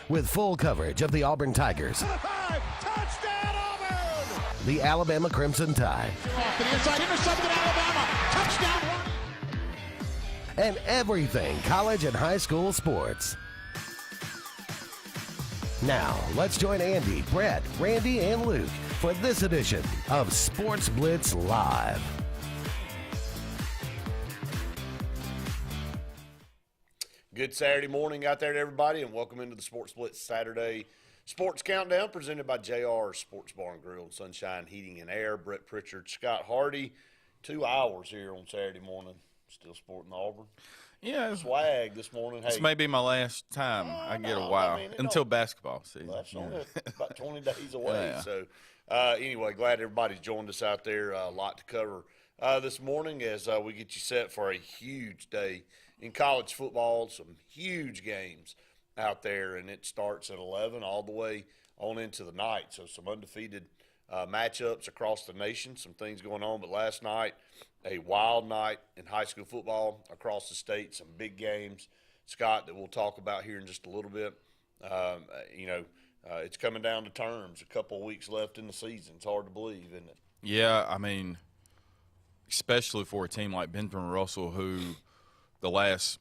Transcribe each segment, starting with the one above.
with full coverage of the Auburn Tigers, Touchdown, Auburn! the Alabama Crimson Tide, Off to the inside, intercepted Alabama. Touchdown, and everything college and high school sports. Now, let's join Andy, Brett, Randy, and Luke for this edition of Sports Blitz Live. Good Saturday morning out there to everybody, and welcome into the Sports Blitz Saturday Sports Countdown presented by JR Sports Bar and Grill and Sunshine Heating and Air. Brett Pritchard, Scott Hardy, 2 hours here on Saturday morning. Still sporting the Auburn. Yeah, Swag this morning. this Hey, may be my last time I get a while until basketball season. well, that's only about 20 days away. Yeah. So, anyway, glad everybody's joined us out there. A lot to cover this morning as we get you set for a huge day in college football. Some huge games out there, and it starts at 11 all the way on into the night. So some undefeated matchups across the nation, some things going on. But last night, a wild night in high school football across the state, some big games, Scott, that we'll talk about here in just a little bit. It's coming down to terms. A couple of weeks left in the season. It's hard to believe, isn't it? Yeah, I mean, especially for a team like Benjamin Russell, who the last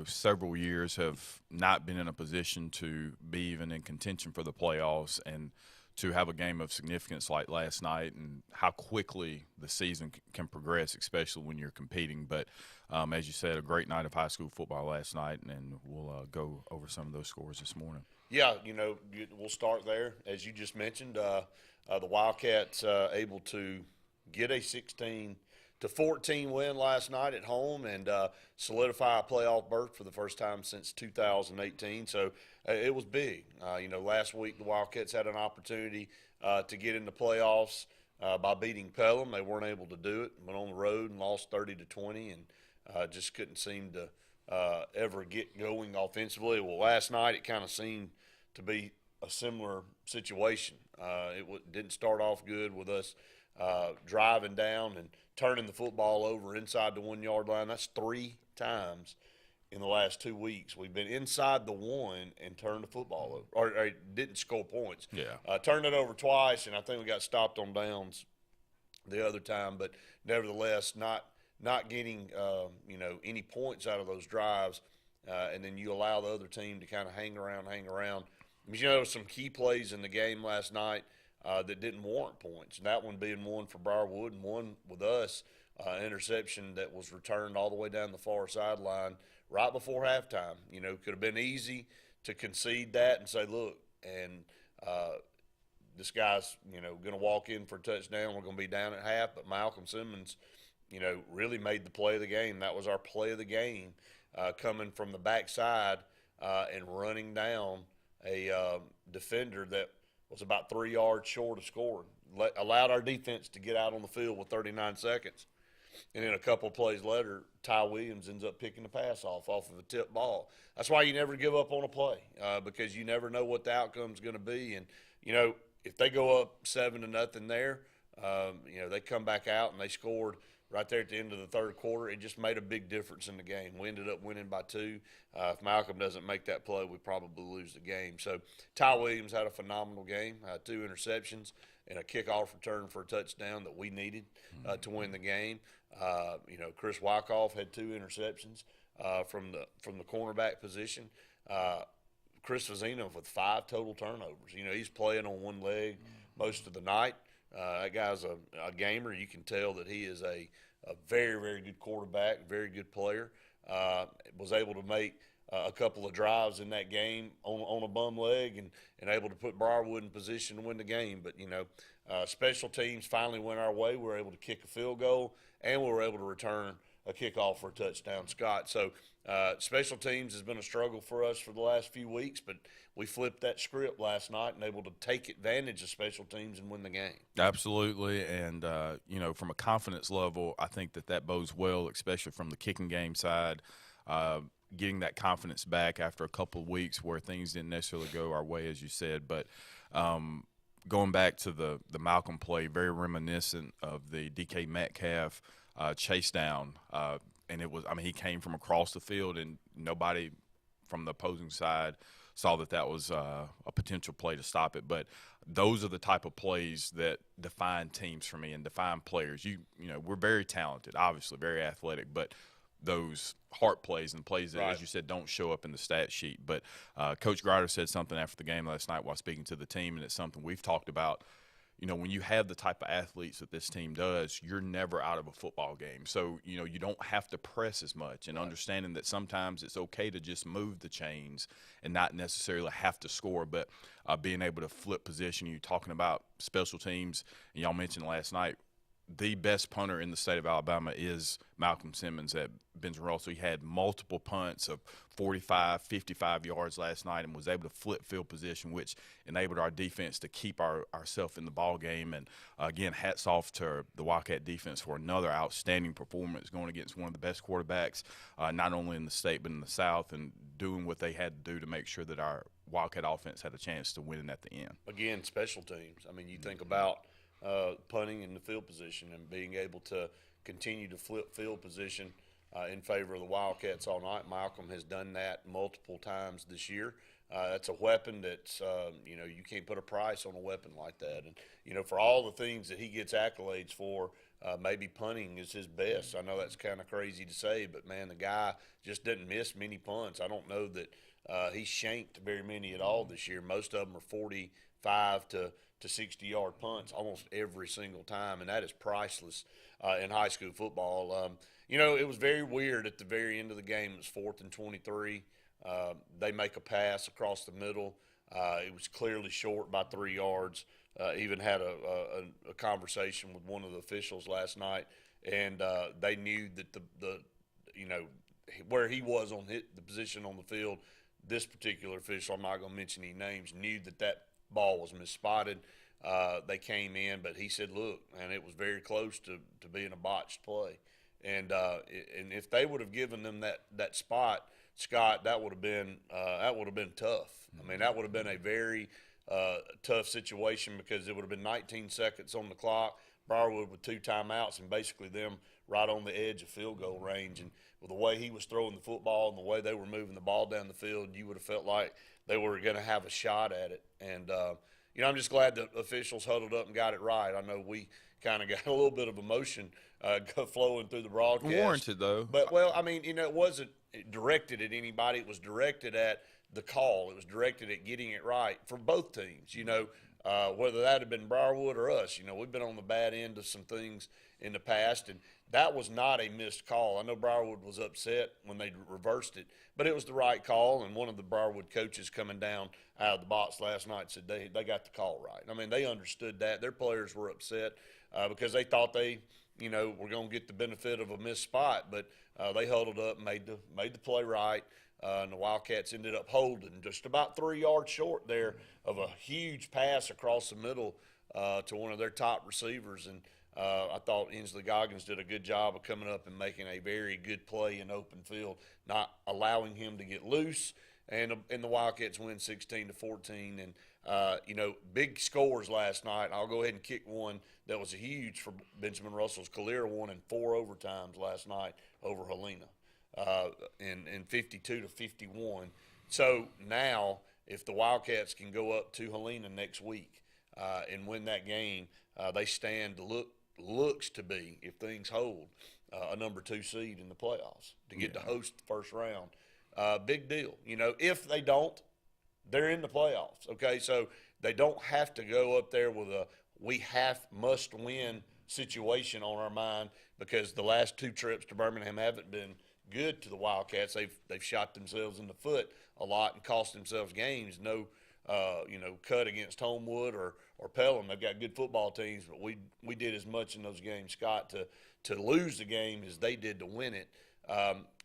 several years have not been in a position to be even in contention for the playoffs, and to have a game of significance like last night, and how quickly the season can progress, especially when you're competing. But as you said, a great night of high school football last night, and we'll go over some of those scores this morning. Yeah, we'll start there. As you just mentioned, the Wildcats able to get a 16-14 win last night at home and solidify a playoff berth for the first time since 2018. So it was big. Last week the Wildcats had an opportunity to get into playoffs by beating Pelham. They weren't able to do it. Went on the road and lost 30-20, and just couldn't seem to ever get going offensively. Well, last night it kind of seemed to be a similar situation. It didn't start off good with us driving down and turning the football over inside the 1 yard line. That's 3 times in the last 2 weeks. We've been inside the 1 and turned the football over, or didn't score points. Yeah. Turned it over twice, and I think we got stopped on downs the other time. But nevertheless, not getting any points out of those drives, and then you allow the other team to kind of hang around. Because some key plays in the game last night that didn't warrant points. And that one being one for Briarwood and one with us, interception that was returned all the way down the far sideline right before halftime. Could have been easy to concede that and say, look, and this guy's, going to walk in for a touchdown. We're going to be down at half. But Malcolm Simmons, really made the play of the game. That was our play of the game, coming from the backside and running down a defender that was about 3 yards short of scoring. Allowed our defense to get out on the field with 39 seconds. And then a couple of plays later, Ty Williams ends up picking the pass off of a tip ball. That's why you never give up on a play, because you never know what the outcome's going to be. And, if they go up 7-0 there, they come back out and they scored right there at the end of the third quarter. It just made a big difference in the game. We ended up winning by 2. If Malcolm doesn't make that play, we probably lose the game. So Ty Williams had a phenomenal game, 2 interceptions and a kickoff return for a touchdown that we needed to win the game. Chris Wyckoff had 2 interceptions from the cornerback position. Chris Vazina with 5 total turnovers. He's playing on one leg most of the night. That guy's a gamer. You can tell that he is a very, very good quarterback, very good player. Was able to make a couple of drives in that game on a bum leg and able to put Briarwood in position to win the game. But, special teams finally went our way. We were able to kick a field goal, and we were able to return a kickoff for a touchdown, Scott. So special teams has been a struggle for us for the last few weeks, but we flipped that script last night and able to take advantage of special teams and win the game. Absolutely. And, from a confidence level, I think that bodes well, especially from the kicking game side. Getting that confidence back after a couple of weeks where things didn't necessarily go our way, as you said. But going back to the Malcolm play, very reminiscent of the DK Metcalf chase down. And he came from across the field, and nobody from the opposing side saw that was a potential play to stop it. But those are the type of plays that define teams for me and define players. You know, we're very talented, obviously, very athletic, but those heart plays and plays that, as you said, don't show up in the stat sheet. But Coach Grider said something after the game last night while speaking to the team, and it's something we've talked about. You know, when you have the type of athletes that this team does, you're never out of a football game. So, you know, you don't have to press as much, and understanding that sometimes it's okay to just move the chains and not necessarily have to score, but being able to flip position. You're talking about special teams, and y'all mentioned last night, the best punter in the state of Alabama is Malcolm Simmons at Benjamin Russell. He had multiple punts of 45, 55 yards last night and was able to flip field position, which enabled our defense to keep ourselves in the ball game. And, again, hats off to the Wildcat defense for another outstanding performance going against one of the best quarterbacks, not only in the state but in the South, and doing what they had to do to make sure that our Wildcat offense had a chance to win at the end. Again, special teams. I mean, you think about punting in the field position and being able to continue to flip field position in favor of the Wildcats all night. Malcolm has done that multiple times this year. That's a weapon that's, you know, you can't put a price on a weapon like that. And, you know, for all the things that he gets accolades for, maybe punting is his best. I know that's kind of crazy to say, but, man, the guy just didn't miss many punts. I don't know that he shanked very many at all this year. Most of them are 45 to 60-yard punts almost every single time, and that is priceless in high school football. You know, it was very weird at the very end of the game. It was 4th and 23. They make a pass across the middle. It was clearly short by 3 yards. Even had a conversation with one of the officials last night, and they knew that the you know, where he was on the position on the field, this particular official, I'm not going to mention any names, knew that ball was misspotted. They came in, but he said, look, and it was very close to being a botched play. And if they would have given them that spot, Scott, that would have been tough. I mean, that would have been a very tough situation because it would have been 19 seconds on the clock, Briarwood with 2 timeouts, and basically them right on the edge of field goal range. And with the way he was throwing the football and the way they were moving the ball down the field, you would have felt like they were going to have a shot at it. And, you know, I'm just glad the officials huddled up and got it right. I know we kind of got a little bit of emotion flowing through the broadcast. Warranted, though. But, well, I mean, you know, it wasn't directed at anybody. It was directed at the call. It was directed at getting it right for both teams, you know, whether that had been Briarwood or us. You know, we've been on the bad end of some things in the past, and that was not a missed call. I know Briarwood was upset when they reversed it, but it was the right call, and one of the Briarwood coaches coming down out of the box last night said they got the call right. I mean, they understood that. Their players were upset because they thought they, you know, were going to get the benefit of a missed spot, but they huddled up and made the play right. And the Wildcats ended up holding just about 3 yards short there of a huge pass across the middle to one of their top receivers. And I thought Inslee Goggins did a good job of coming up and making a very good play in open field, not allowing him to get loose. And the Wildcats win 16-14. And, you know, big scores last night. I'll go ahead and kick one that was huge for Benjamin Russell's. Calera won in 4 overtimes last night over Helena. In 52-51. So now, if the Wildcats can go up to Helena next week and win that game, they stand to looks to be, if things hold, a number 2 seed in the playoffs to get to host the first round. Big deal. You know, if they don't, they're in the playoffs. Okay, so they don't have to go up there with a must win situation on our mind because the last 2 trips to Birmingham haven't been good to the Wildcats. They've shot themselves in the foot a lot and cost themselves games. No, you know, cut against Homewood or Pelham. They've got good football teams, but we did as much in those games, Scott, to lose the game as they did to win it.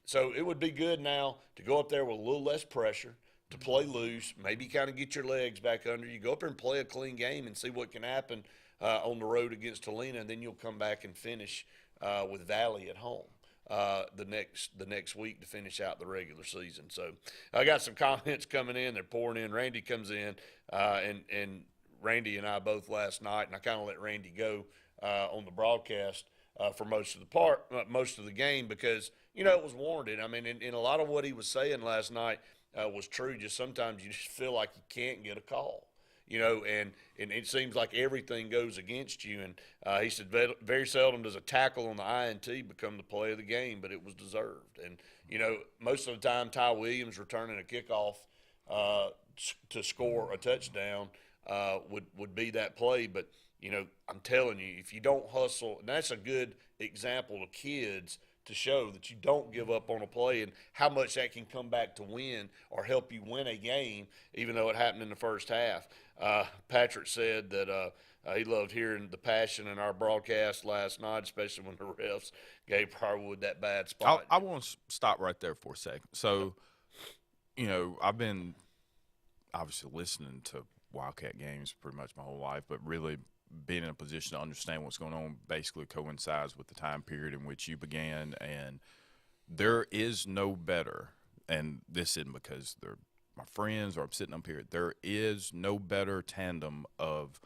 So it would be good now to go up there with a little less pressure, to play loose, maybe kind of get your legs back under you. Go up there and play a clean game and see what can happen on the road against Helena, and then you'll come back and finish with Valley at home. The next week to finish out the regular season. So I got some comments coming in. They're pouring in. Randy comes in, and Randy and I both last night, and I kind of let Randy go on the broadcast for most of the game because, you know, it was warranted. I mean, in a lot of what he was saying last night, was true. Just sometimes you just feel like you can't get a call. And it seems like everything goes against you. And he said very seldom does a tackle on the INT become the play of the game, but it was deserved. And, most of the time Ty Williams returning a kickoff to score a touchdown would be that play. But, I'm telling you, if you don't hustle, and that's a good example to kids to show that you don't give up on a play and how much that can come back to win or help you win a game, even though it happened in the first half. Patrick said that he loved hearing the passion in our broadcast last night, especially when the refs gave Briarwood that bad spot. I want to stop right there for a second. So, I've been obviously listening to Wildcat games pretty much my whole life, but really being in a position to understand what's going on basically coincides with the time period in which you began. And there is no better, and this isn't because they're my friends or I'm sitting up here, there is no better tandem of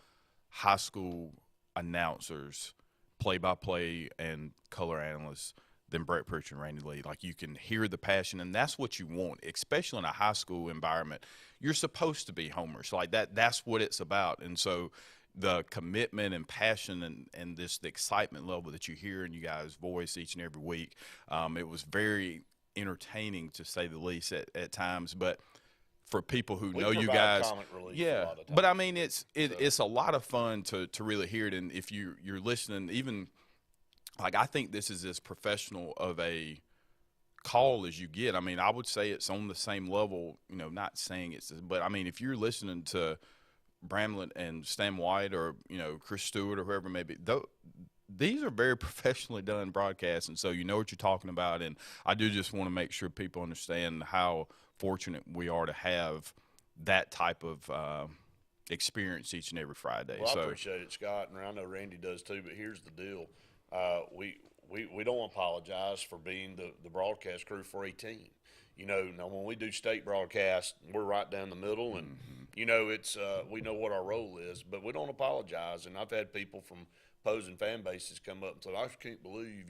high school announcers, play-by-play and color analysts than Brett Pritchard and Randy Lee. Like, you can hear the passion, and that's what you want, especially in a high school environment. You're supposed to be homers. Like, that's what it's about. And so the commitment and passion and the excitement level that you hear in you guys' voice each and every week, it was very entertaining, to say the least, at times. But for people who know you guys, yeah. But I mean, it's a lot of fun to really hear it. And if you're listening, even like, I think this is as professional of a call as you get. I mean, I would say it's on the same level. Not saying it's, but I mean, if you're listening to Bramlett and Stan White or Chris Stewart or whoever it may be, these are very professionally done broadcasts, and so you know what you're talking about. And I do just want to make sure people understand how fortunate we are to have that type of experience each and every Friday. Well, I appreciate it, Scott, and I know Randy does too. But here's the deal: we don't apologize for being the broadcast crew for a team. Now when we do state broadcast, we're right down the middle, and it's we know what our role is, but we don't apologize. And I've had people from opposing fan bases come up and say, "I just can't believe,"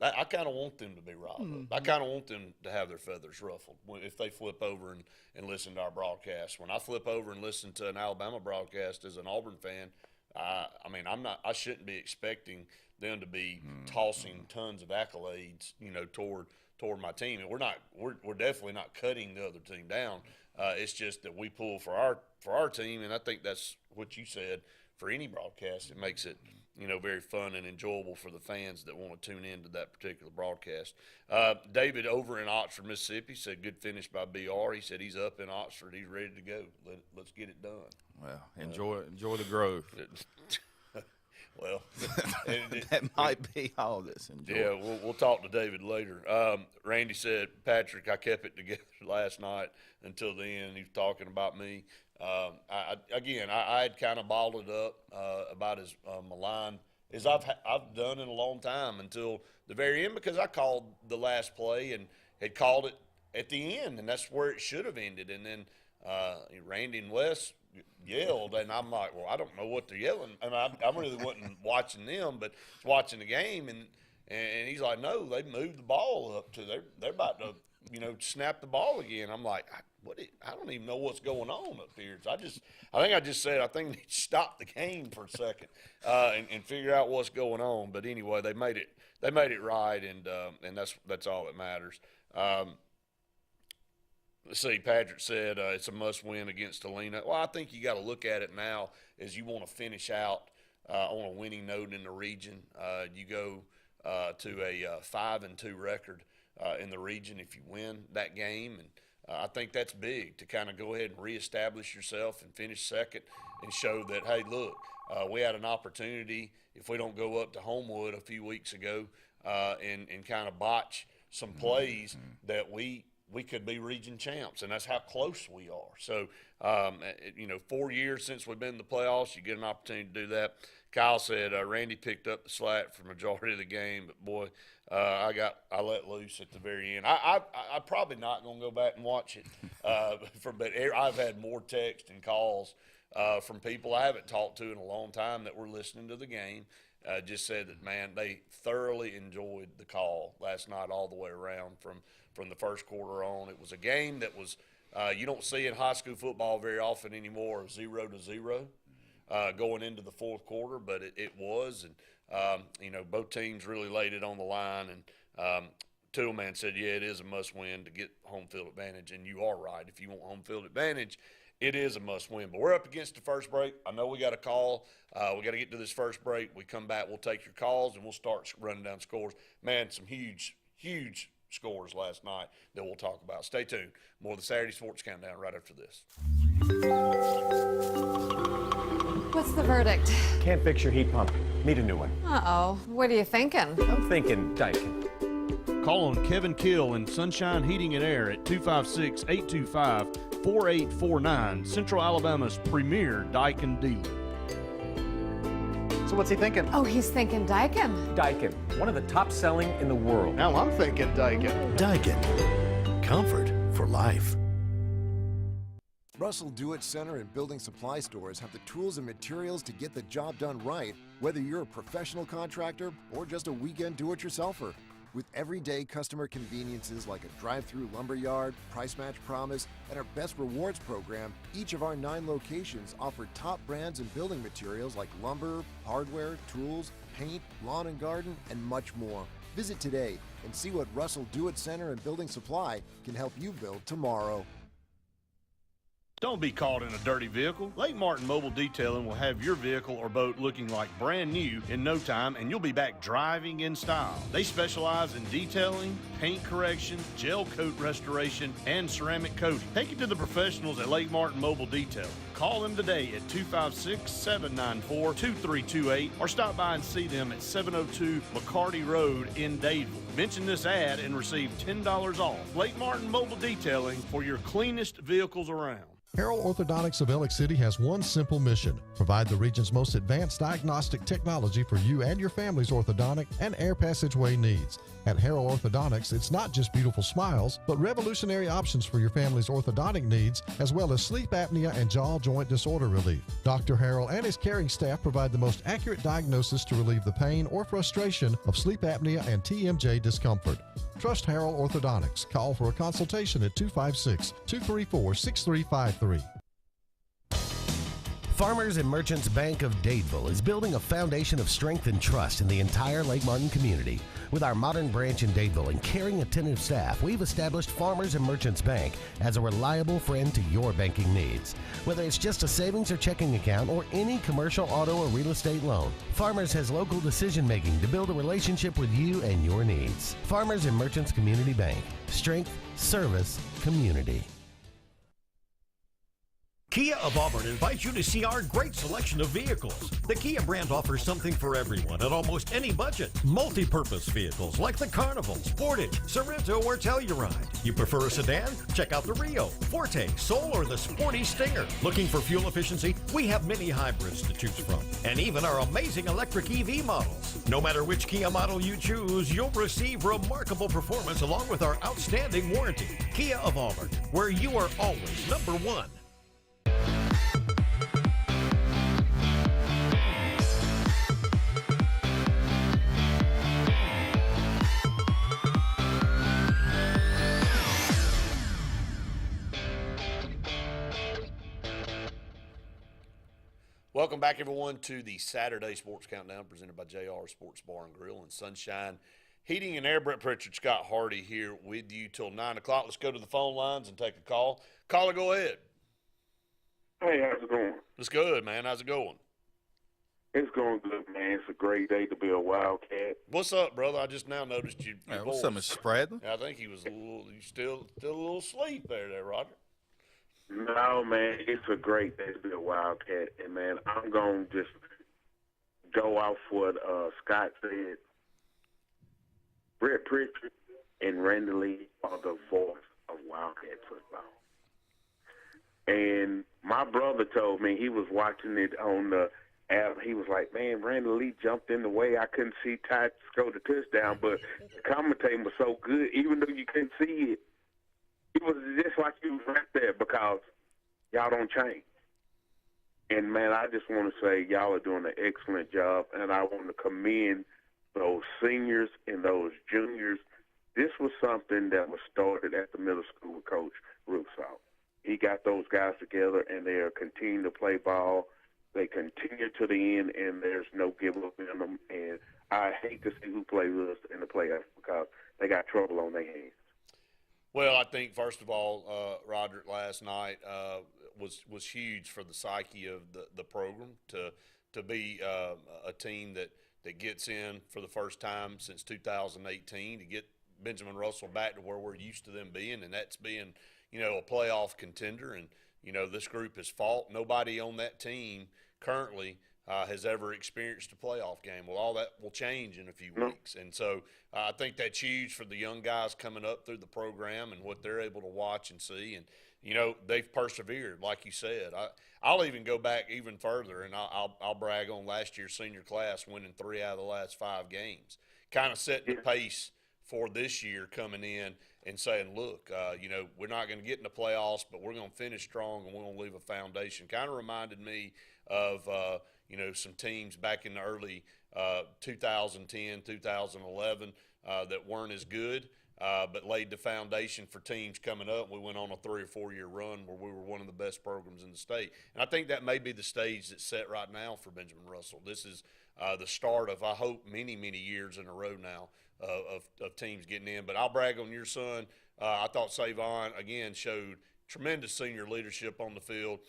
I kind of want them to be riled up. I kind of want them to have their feathers ruffled if they flip over and listen to our broadcast. When I flip over and listen to an Alabama broadcast as an Auburn fan, I shouldn't be expecting them to be tossing tons of accolades, toward my team. And we're definitely not cutting the other team down. It's just that we pull for our team, and I think that's what you said. For any broadcast, it makes it very fun and enjoyable for the fans that want to tune in to that particular broadcast. David over in Oxford, Mississippi said, "Good finish by BR." He said he's up in Oxford. He's ready to go. Let's get it done. Well, enjoy the grove. Well, that might be all this. Enjoy. Yeah, we'll talk to David later. Randy said, "Patrick, I kept it together last night until the end." He was talking about me. I had kind of balled it up about as malign as I've done in a long time until the very end, because I called the last play and had called it at the end, and that's where it should have ended. And then Randy and Wes yelled, and I'm like, well, I don't know what they're yelling. I mean, I really wasn't watching them, but watching the game, and he's like, no, they moved the ball up to they're about to snap the ball again. I'm like, I don't even know what's going on up here. So I think I just said I think they need to stop the game for a second and figure out what's going on. But anyway, they made it right, and that's all that matters. Let's see, Patrick said it's a must-win against Helena. Well, I think you got to look at it now as you want to finish out on a winning note in the region. You go to a 5-2 record in the region if you win that game, and I think that's big to kind of go ahead and reestablish yourself and finish second and show that, hey, look, we had an opportunity if we don't go up to Homewood a few weeks ago and kind of botch some plays that we could be region champs, and that's how close we are. So, 4 years since we've been in the playoffs, you get an opportunity to do that. Kyle said Randy picked up the slack for the majority of the game, but boy, I let loose at the very end. I'm probably not going to go back and watch it, but I've had more text and calls from people I haven't talked to in a long time that were listening to the game. Just said that, man, they thoroughly enjoyed the call last night all the way around from the first quarter on. It was a game that was You don't see in high school football very often anymore 0-0 going into the fourth quarter, but it was. And, both teams really laid it on the line. And Toolman said, yeah, it is a must-win to get home field advantage. And you are right. If you want home field advantage, it is a must-win. But we're up against the first break. I know we got a call. We got to get to this first break. We come back, we'll take your calls, and we'll start running down scores. Man, some huge scores last night that we'll talk about. Stay tuned. More of the Saturday Sports Countdown right after this. What's the verdict? Can't fix your heat pump. Need a new one. Uh-oh. What are you thinking? I'm thinking Daikin. Call on Kevin Kill in Sunshine Heating and Air at 256-825-4849, Central Alabama's premier Daikin dealer. So what's he thinking? Oh, he's thinking Daikin. Daikin, one of the top selling in the world. Now I'm thinking Daikin. Daikin. Comfort for life. Russell Do-It Center and building supply stores have the tools and materials to get the job done right, whether you're a professional contractor or just a weekend do-it-yourselfer. With everyday customer conveniences like a drive-through lumberyard, price match promise, and our best rewards program, each of our 9 locations offer top brands and building materials like lumber, hardware, tools, paint, lawn and garden, and much more. Visit today and see what Russell Do-It Center and Building Supply can help you build tomorrow. Don't be caught in a dirty vehicle. Lake Martin Mobile Detailing will have your vehicle or boat looking like brand new in no time, and you'll be back driving in style. They specialize in detailing, paint correction, gel coat restoration, and ceramic coating. Take it to the professionals at Lake Martin Mobile Detailing. Call them today at 256-794-2328 or stop by and see them at 702 McCarty Road in Dadeville. Mention this ad and receive $10 off. Lake Martin Mobile Detailing for your cleanest vehicles around. Harold Orthodontics of Alex City has one simple mission: provide the region's most advanced diagnostic technology for you and your family's orthodontic and air passageway needs. At Harold Orthodontics, it's not just beautiful smiles, but revolutionary options for your family's orthodontic needs, as well as sleep apnea and jaw joint disorder relief. Dr. Harold and his caring staff provide the most accurate diagnosis to relieve the pain or frustration of sleep apnea and TMJ discomfort. Trust Harold Orthodontics. Call for a consultation at 256-234-6353. Farmers and Merchants Bank of Dadeville is building a foundation of strength and trust in the entire Lake Martin community. With our modern branch in Dadeville and caring, attentive staff, we've established Farmers and Merchants Bank as a reliable friend to your banking needs. Whether it's just a savings or checking account or any commercial, auto, or real estate loan, Farmers has local decision-making to build a relationship with you and your needs. Farmers and Merchants Community Bank. Strength, service, community. Kia of Auburn invites you to see our great selection of vehicles. The Kia brand offers something for everyone at almost any budget. Multi-purpose vehicles like the Carnival, Sportage, Sorrento, or Telluride. You prefer a sedan? Check out the Rio, Forte, Soul, or the sporty Stinger. Looking for fuel efficiency? We have many hybrids to choose from, and even our amazing electric EV models. No matter which Kia model you choose, you'll receive remarkable performance along with our outstanding warranty. Kia of Auburn, where you are always number one. Welcome back, everyone, to the Saturday Sports Countdown presented by JR Sports Bar and Grill and Sunshine Heating and Air. Brett Pritchard, Scott Hardy here with you till 9 o'clock. Let's go to the phone lines and take a call. Caller, go ahead. Hey, how's it going? It's good, man. How's it going? It's going good, man. It's a great day to be a Wildcat. What's up, brother? I just now noticed you. Hey, what's up, Mr. Spradlin? I think he was still a little asleep there, Roger. No, man, it's a great day to be a Wildcat. And, man, I'm going to just go off what Scott said. Brett Pritchard and Randy Lee are the voice of Wildcat football. And my brother told me, he was watching it on the app. He was like, man, Randy Lee jumped in the way. I couldn't see Ty score the touchdown, but the commentating was so good, even though you couldn't see it. It was just like he was right there because y'all don't change. And, man, I just want to say y'all are doing an excellent job, and I want to commend those seniors and those juniors. This was something that was started at the middle school with Coach Rousseau. he got those guys together, and they are continuing to play ball. They continue to the end, and there's no give up in them. And I hate to see who plays us in the playoffs because they got trouble on their hands. Well, I think first of all, Roderick, last night was huge for the psyche of the program to be a team that gets in for the first time since 2018, to get Benjamin Russell back to where we're used to them being, and that's being, a playoff contender. And, this group has fought. Nobody on that team currently has ever experienced a playoff game. Well, all that will change in a few weeks. And so I think that's huge for the young guys coming up through the program and what they're able to watch and see. And, they've persevered, like you said. I'll even go back even further, and I'll brag on last year's senior class winning 3 out of the last 5 games, kind of setting the pace for this year coming in and saying, look, we're not going to get in the playoffs, but we're going to finish strong and we're going to leave a foundation. Kind of reminded me of, some teams back in the early 2010, 2011 that weren't as good, but laid the foundation for teams coming up. We went on a 3 or 4 year run where we were one of the best programs in the state. And I think that may be the stage that's set right now for Benjamin Russell. This is the start of, I hope, many, many years in a row now of teams getting in. But I'll brag on your son. I thought Savon, again, showed tremendous senior leadership on the field.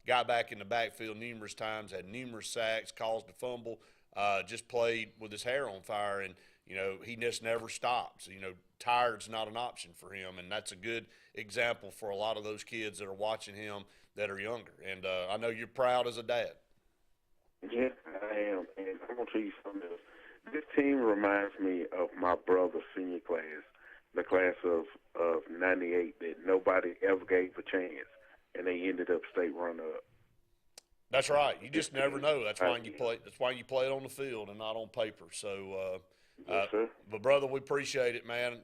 Got back in the backfield numerous times, had numerous sacks, caused a fumble, just played with his hair on fire. And, he just never stops. Tired's not an option for him, and that's a good example for a lot of those kids that are watching him that are younger. And I know you're proud as a dad. Yeah, I am. And I'm going to tell you something else. This team reminds me of my brother's senior class, the class of 98 that nobody ever gave a chance, and they ended up state runner-up. That's right. You just never know. That's why you play. That's why you play it on the field and not on paper. So, yes, sir. But brother, we appreciate it, man.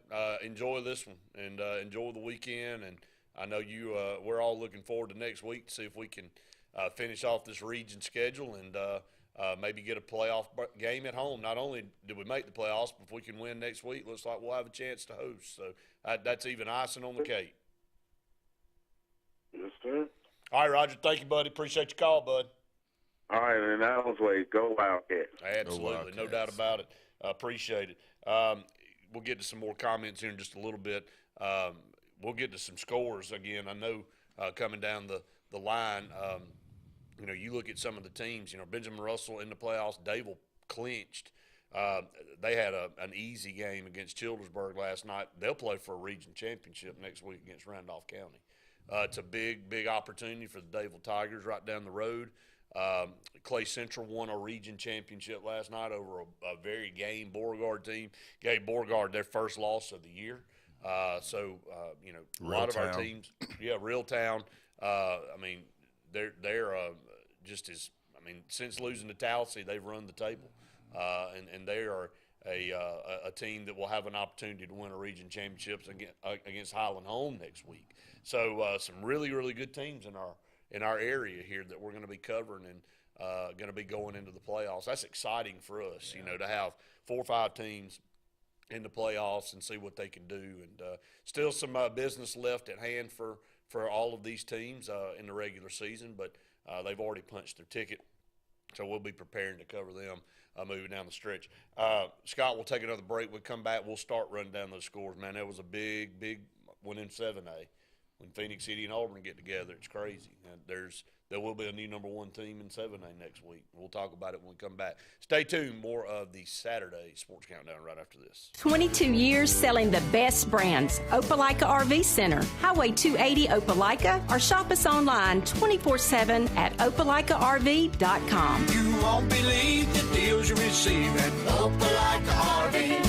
Enjoy this one and enjoy the weekend. And I know you. We're all looking forward to next week to see if we can finish off this region schedule and maybe get a playoff game at home. Not only did we make the playoffs, but if we can win next week, looks like we'll have a chance to host. So that's even icing on the cake. Yes, sir. All right, Roger. Thank you, buddy. Appreciate your call, bud. All right, and that was way. Go Wildcats. Absolutely. Wildcats. No doubt about it. Appreciate it. We'll get to some more comments here in just a little bit. We'll get to some scores again. I know coming down the line, you look at some of the teams, Benjamin Russell in the playoffs, Dable clinched. They had an easy game against Childersburg last night. They'll play for a region championship next week against Randolph County. It's a big, big opportunity for the Dable Tigers right down the road. Clay Central won a region championship last night over a very game Beauregard team. Gave Beauregard their first loss of the year. A lot of our teams, Real Town. They're just as, since losing to Tallahassee, they've run the table. And they are a team that will have an opportunity to win a region championships against Highland Home next week. So some really, really good teams in our area here that we're going to be covering and going to be going into the playoffs. That's exciting for us, to have 4 or 5 teams in the playoffs and see what they can do. And still some business left at hand for all of these teams in the regular season, but they've already punched their ticket. So we'll be preparing to cover them moving down the stretch. Scott, we'll take another break. We'll come back. We'll start running down those scores. Man, that was a big, big one in 7A. When Phoenix City and Auburn get together, it's crazy. And there will be a new number 1 team in 7A next week. We'll talk about it when we come back. Stay tuned. More of the Saturday Sports Countdown right after this. 22 years selling the best brands. Opelika RV Center, Highway 280 Opelika, or shop us online 24/7 at opelikarv.com. You won't believe the deals you receive at Opelika RV.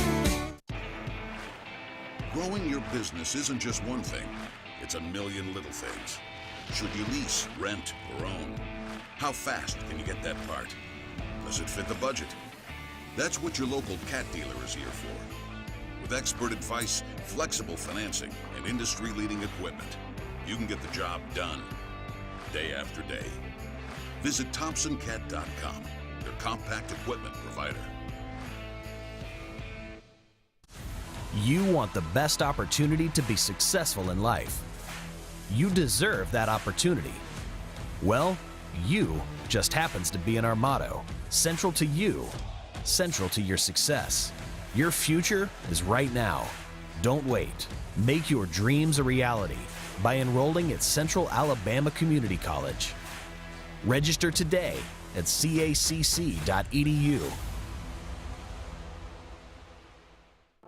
Growing your business isn't just one thing. It's a million little things. Should you lease, rent, or own? How fast can you get that part? Does it fit the budget? That's what your local cat dealer is here for. With expert advice, flexible financing, and industry-leading equipment, you can get the job done day after day. Visit ThompsonCat.com, their compact equipment provider. You want the best opportunity to be successful in life. You deserve that opportunity. Well, you just happens to be in our motto. Central to you, central to your success. Your future is right now. Don't wait. Make your dreams a reality by enrolling at Central Alabama Community College. Register today at cacc.edu.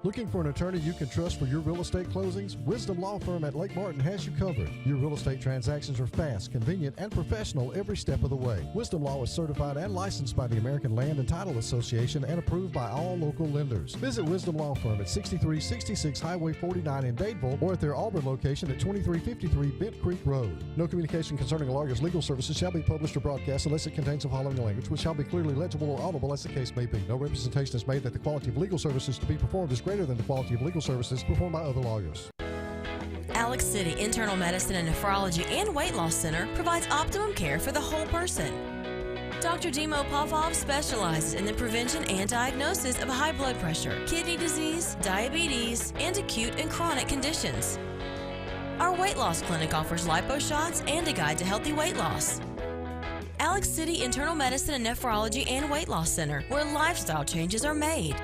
Looking for an attorney you can trust for your real estate closings? Wisdom Law Firm at Lake Martin has you covered. Your real estate transactions are fast, convenient, and professional every step of the way. Wisdom Law is certified and licensed by the American Land and Title Association and approved by all local lenders. Visit Wisdom Law Firm at 6366 Highway 49 in Dadeville or at their Auburn location at 2353 Bent Creek Road. No communication concerning a lawyer's legal services shall be published or broadcast unless it contains the following language, which shall be clearly legible or audible as the case may be. No representation is made that the quality of legal services to be performed is greater than the quality of legal services performed by other lawyers. Alex City Internal Medicine and Nephrology and Weight Loss Center provides optimum care for the whole person. Dr. Dimo Popov specializes in the prevention and diagnosis of high blood pressure, kidney disease, diabetes, and acute and chronic conditions. Our weight loss clinic offers lipo shots and a guide to healthy weight loss. Alex City Internal Medicine and Nephrology and Weight Loss Center, where lifestyle changes are made.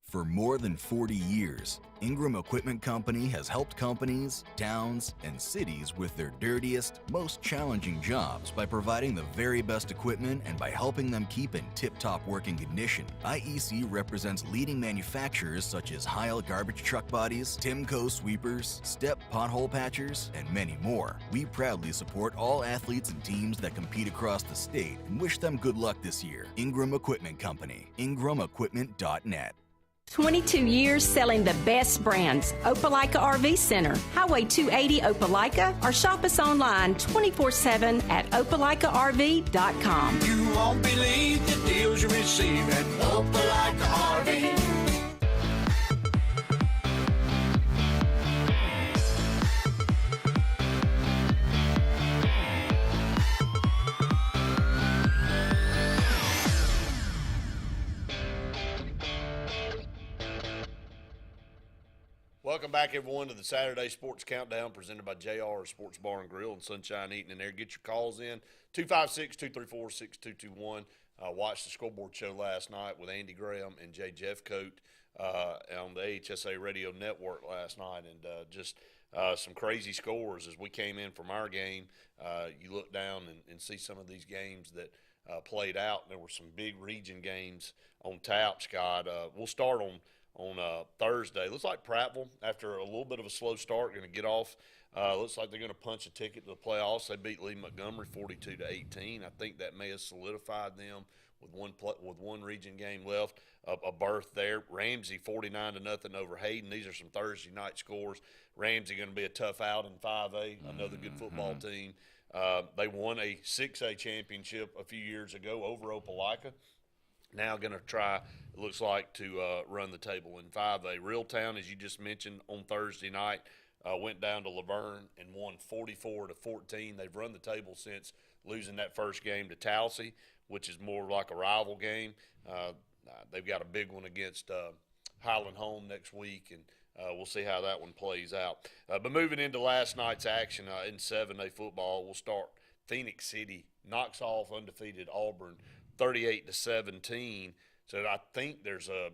For more than 40 years, Ingram Equipment Company has helped companies, towns, and cities with their dirtiest, most challenging jobs by providing the very best equipment and by helping them keep in tip-top working condition. IEC represents leading manufacturers such as Heil garbage truck bodies, Timco sweepers, Step pothole patchers, and many more. We proudly support all athletes and teams that compete across the state and wish them good luck this year. Ingram Equipment Company, ingramequipment.net. 22 years selling the best brands. Opelika RV Center, Highway 280 Opelika, or shop us online 24/7 at opelikaRV.com. You won't believe the deals you receive at Opelika RV. Welcome back, everyone, to the Saturday Sports Countdown presented by JR Sports Bar and Grill and Sunshine Eating in there. Get your calls in, 256-234-6221. Watched the scoreboard show last night with Andy Graham and Jay Jeffcoat on the AHSA Radio Network last night, and just some crazy scores as we came in from our game. You look down and see some of these games that played out, and there were some big region games on tap, Scott. We'll start on Thursday. Looks like Prattville, after a little bit of a slow start, going to get off. Looks like they're going to punch a ticket to the playoffs. They beat Lee Montgomery 42-18. I think that may have solidified them with one region game left, a berth there. Ramsey 49-0 over Hayden. These are some Thursday night scores. Ramsey going to be a tough out in 5A, another good football team. They won a 6A championship a few years ago over Opelika. Now going to try, it looks like, to run the table in 5A. Reeltown, as you just mentioned, on Thursday night, went down to Laverne and won 44-14. They've run the table since losing that first game to Towsey, which is more like a rival game. They've got a big one against Highland Home next week, and we'll see how that one plays out. But moving into last night's action in 7A football, we'll start. Phoenix City knocks off undefeated Auburn 38-17. So I think there's a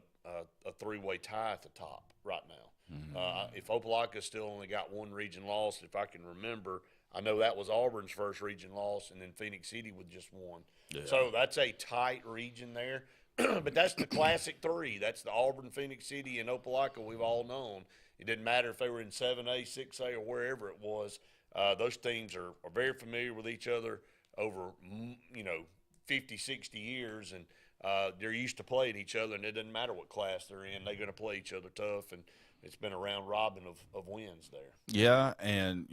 three-way tie at the top right now. If Opelika still only got one region loss, if I can remember, I know that was Auburn's first region loss, and then Phoenix City with just one. Yeah. So that's a tight region there. But that's the classic three. That's the Auburn, Phoenix City, and Opelika we've all known. It didn't matter if they were in 7A, 6A, or wherever it was. Those teams are very familiar with each other over, 50, 60 years, and they're used to playing each other, and it doesn't matter what class they're in. They're going to play each other tough, and it's been a round robin of wins there. Yeah, and,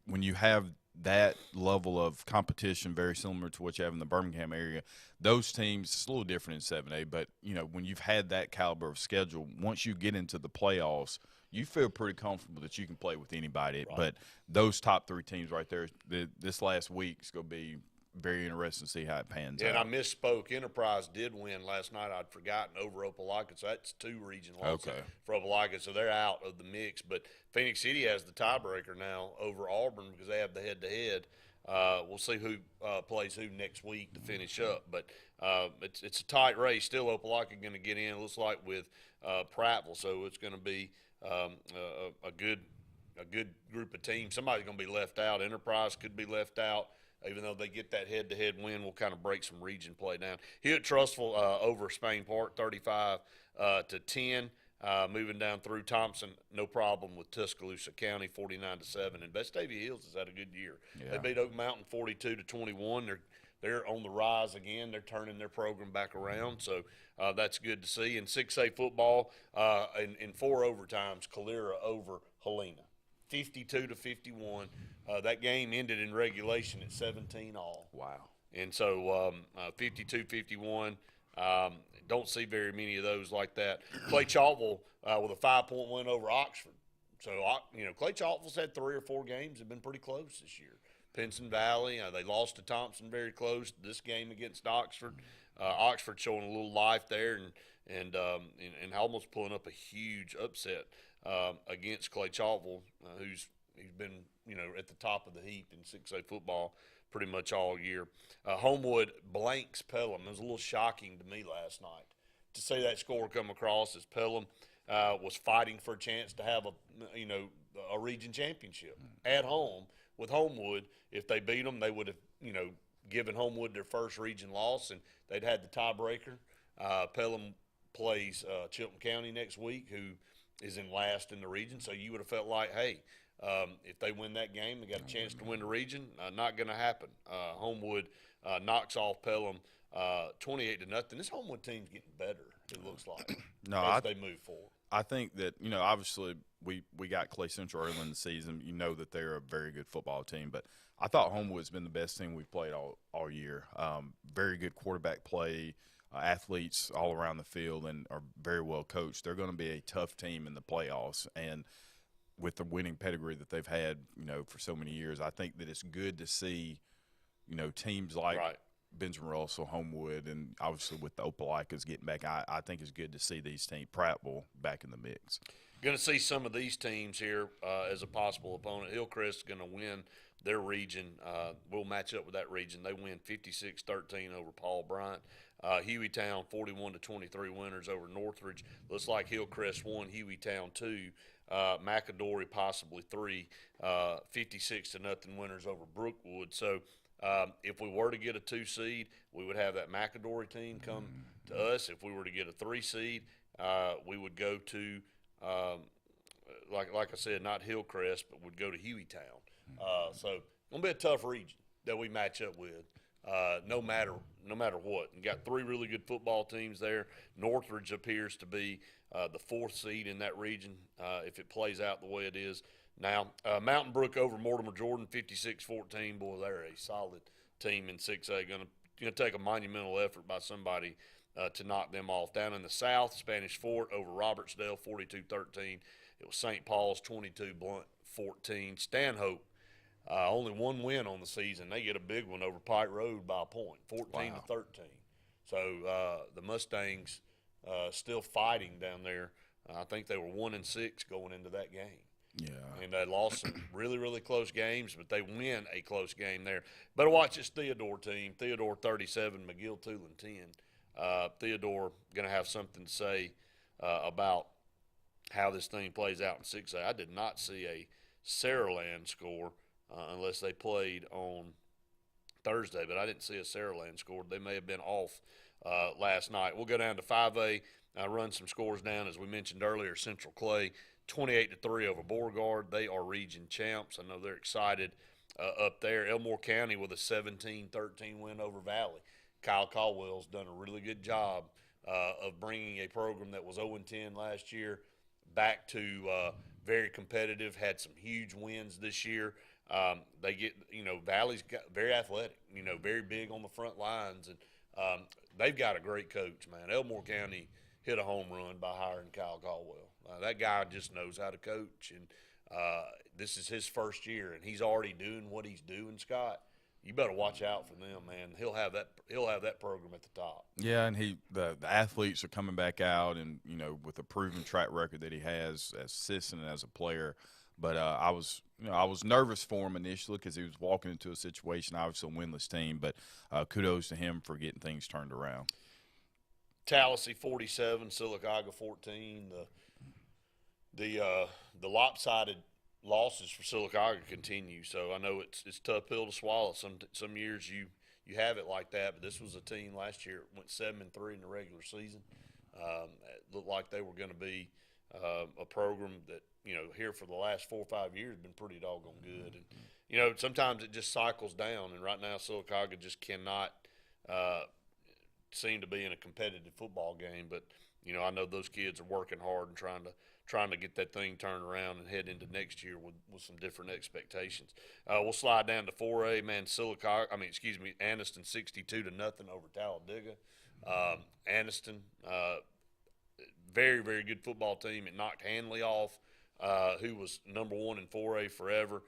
when you have that level of competition, very similar to what you have in the Birmingham area, those teams, it's a little different in 7A, but, when you've had that caliber of schedule, once you get into the playoffs, you feel pretty comfortable that you can play with anybody. Right. But those top three teams right there, this last week is going to be very interesting to see how it pans Yeah, out. and I misspoke. Enterprise did win last night. I'd forgotten over Opelika, so that's 2 region losses for Opelika, so they're out of the mix. But Phoenix City has the tiebreaker now over Auburn because they have the head-to-head. We'll see who plays who next week to finish up. But it's a tight race. Still, Opelika going to get in, it looks like, with Prattville. So it's going to be a good group of teams. Somebody's going to be left out. Enterprise could be left out. Even though they get that head-to-head win, we'll kind of break some region play down. Hewitt-Trussville over Spain Park, 35-10. Moving down through Thompson, no problem with Tuscaloosa County, 49-7. And Vestavia Hills has had a good year. Yeah. They beat Oak Mountain 42-21. They're on the rise again. They're turning their program back around, so that's good to see. In 6A football, in 4 overtimes, Calera over Helena, 52-51. That game ended in regulation at 17 all. Wow. And so 52-51. Don't see very many of those like that. Clay Chalkville with a 5-point win over Oxford. So, Clay Chalkville's had 3 or 4 games that have been pretty close this year. Pinson Valley, they lost to Thompson very close. This game against Oxford. Oxford showing a little life there and almost pulling up a huge upset against Clay Chalkville, he's been, at the top of the heap in 6A football pretty much all year. Homewood blanks Pelham. It was a little shocking to me last night to see that score come across as Pelham was fighting for a chance to have a region championship at home with Homewood. If they beat them, they would have, given Homewood their first region loss, and they'd had the tiebreaker. Pelham plays Chilton County next week, who is in last in the region. So you would have felt like, hey, if they win that game, they got a chance to win the region. Not going to happen. Homewood knocks off Pelham 28-0. This Homewood team's getting better, it looks like, as they move forward. I think that, obviously we got Clay Central early in the season. You know that they're a very good football team, but I thought Homewood's been the best team we've played all year. Very good quarterback play, athletes all around the field, and are very well coached. They're going to be a tough team in the playoffs, and with the winning pedigree that they've had, for so many years, I think that it's good to see, teams like Benjamin Russell, Homewood, and obviously with the Opelikas getting back, I think it's good to see these teams, Prattville, back in the mix. Going to see some of these teams here as a possible opponent. Hillcrest is going to win their region. We'll match up with that region. They win 56-13 over Paul Bryant. Hueytown 41-23 winners over Northridge. Looks like Hillcrest won, Hueytown 2. McAdory possibly 3, 56-0 winners over Brookwood. So if we were to get a 2 seed, we would have that McAdory team come to us. If we were to get a 3 seed, we would go to like I said, not Hillcrest, but would go to Hueytown. So it's gonna be a tough region that we match up with. No matter what. You got 3 really good football teams there. Northridge appears to be the 4th seed in that region if it plays out the way it is now. Mountain Brook over Mortimer Jordan, 56-14. Boy, they're a solid team in 6A. Going to take a monumental effort by somebody to knock them off. Down in the South, Spanish Fort over Robertsdale, 42-13. It was St. Paul's 22, Blunt 14. Stanhope. Only 1 win on the season. They get a big one over Pike Road by a point, 14-13. So the Mustangs still fighting down there. I think they were 1-6 going into that game. Yeah. And they lost some really, really close games, but they win a close game there. Better watch this Theodore team. Theodore 37, McGill Tulin 10. Theodore going to have something to say about how this thing plays out in 6A. I did not see a Saraland score unless they played on Thursday, but I didn't see a Saraland score. They may have been off last night. We'll go down to 5A, run some scores down. As we mentioned earlier, Central Clay 28-3 over Beauregard. They are region champs. I know they're excited up there. Elmore County with a 17-13 win over Valley. Kyle Caldwell's done a really good job of bringing a program that was 0-10 last year back to very competitive, had some huge wins this year. They get, Valley's got very athletic, very big on the front lines, and they've got a great coach, man. Elmore County hit a home run by hiring Kyle Caldwell. That guy just knows how to coach, and this is his first year, and he's already doing what he's doing, Scott. you better watch out for them, man. He'll have that program at the top. Yeah, and the athletes are coming back out, and with a proven track record that he has as assistant and as a player. But I was nervous for him initially because he was walking into a situation, obviously a winless team. But kudos to him for getting things turned around. Tallahassee 47, Sylacauga 14. The lopsided losses for Sylacauga continue. So I know it's a tough pill to swallow. Some years you have it like that, but this was a team last year went 7-3 in the regular season. It looked like they were going to be a program that here for the last 4 or 5 years been pretty doggone good. And sometimes it just cycles down. And right now Sylacauga just cannot seem to be in a competitive football game. But I know those kids are working hard and trying to get that thing turned around and head into next year with some different expectations. We'll slide down to 4A, man. Anniston 62-0 over Talladega. Anniston, very, very good football team. It knocked Hanley off, who was number 1 in 4A forever.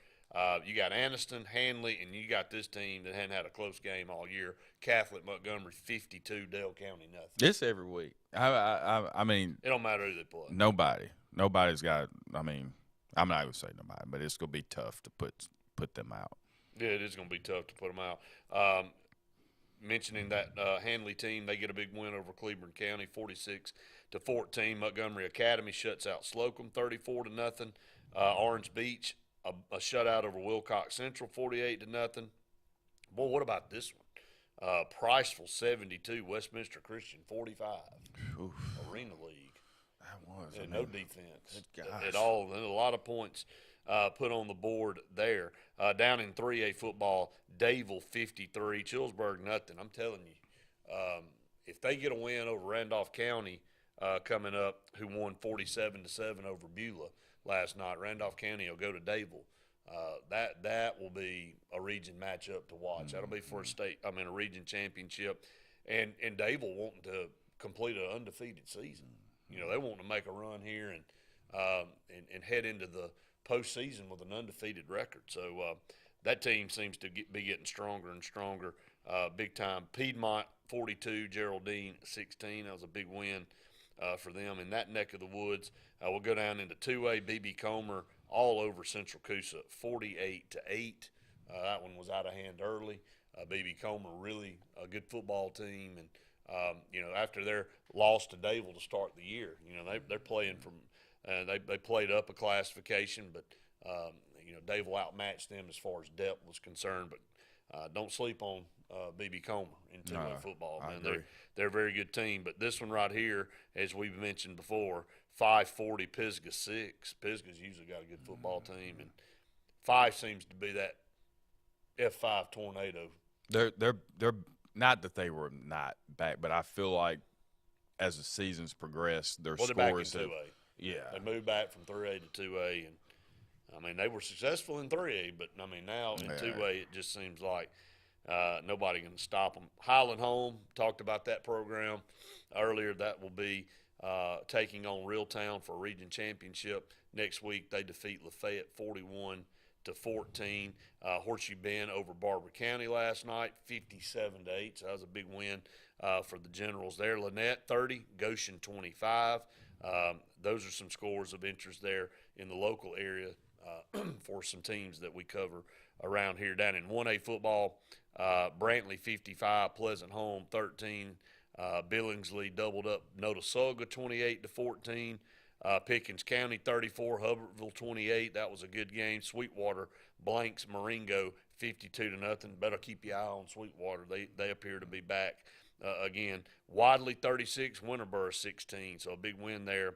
You got Anniston, Hanley, and you got this team that hadn't had a close game all year. Catholic Montgomery 52, Dale County nothing. It's every week. I mean, it don't matter who they play. Nobody's got. I mean, I'm not going to say nobody, but it's going to be tough to put them out. Yeah, it is going to be tough to put them out. Mentioning that Hanley team, they get a big win over Cleburne County, 46-14. Montgomery Academy shuts out Slocum, 34-0. Orange Beach, a shutout over Wilcox Central, 48-0. Boy, what about this one? Priceville 72, Westminster Christian 45. Oof. Arena League. That was no defense gosh. at all. And a lot of points put on the board there. Down in 3A football, Dayville 53, Chillsburg nothing. I'm telling you, if they get a win over Randolph County coming up, who won 47-7 over Beulah last night, Randolph County will go to Dayville. That will be a region matchup to watch. That'll be for a region championship, and Dayville wanting to complete an undefeated season. They want to make a run here and head into the postseason with an undefeated record. So that team seems to be getting stronger and stronger, big time. Piedmont 42, Geraldine 16. That was a big win for them in that neck of the woods. We'll go down into 2A. BB Comer all over Central Coosa, 48-8. That one was out of hand early. BB Comer really a good football team, and after their loss to Dayville to start the year, they're playing from. They played up a classification, but Dayville outmatched them as far as depth was concerned. But don't sleep on BB Comer in 2A football. Man, they're a very good team. But this one right here, as we've mentioned before, 540 Pisgah 6. Pisgah's usually got a good football team, and 5 seems to be that F5 tornado. They're not that they were not back, but I feel like as the seasons progress, their they're scores back in 2A. Yeah, they moved back from 3A to 2A, and they were successful in 3A, but now in 2A it just seems like nobody can stop them. Highland Home, talked about that program earlier. That will be taking on Reeltown for a region championship next week. They defeat Lafayette 41-14. Horseshoe Bend over Barber County last night, 57-8. So that was a big win for the Generals there. Lynette 30, Goshen 25. Those are some scores of interest there in the local area for some teams that we cover around here. Down in 1A football, Brantley 55, Pleasant Home 13. Billingsley doubled up Notasulga 28-14. Pickens County 34, Hubbardsville 28. That was a good game. Sweetwater blanks Marengo 52-0. Better keep your eye on Sweetwater. They appear to be back again. Wadley 36, Winterboro 16. So a big win there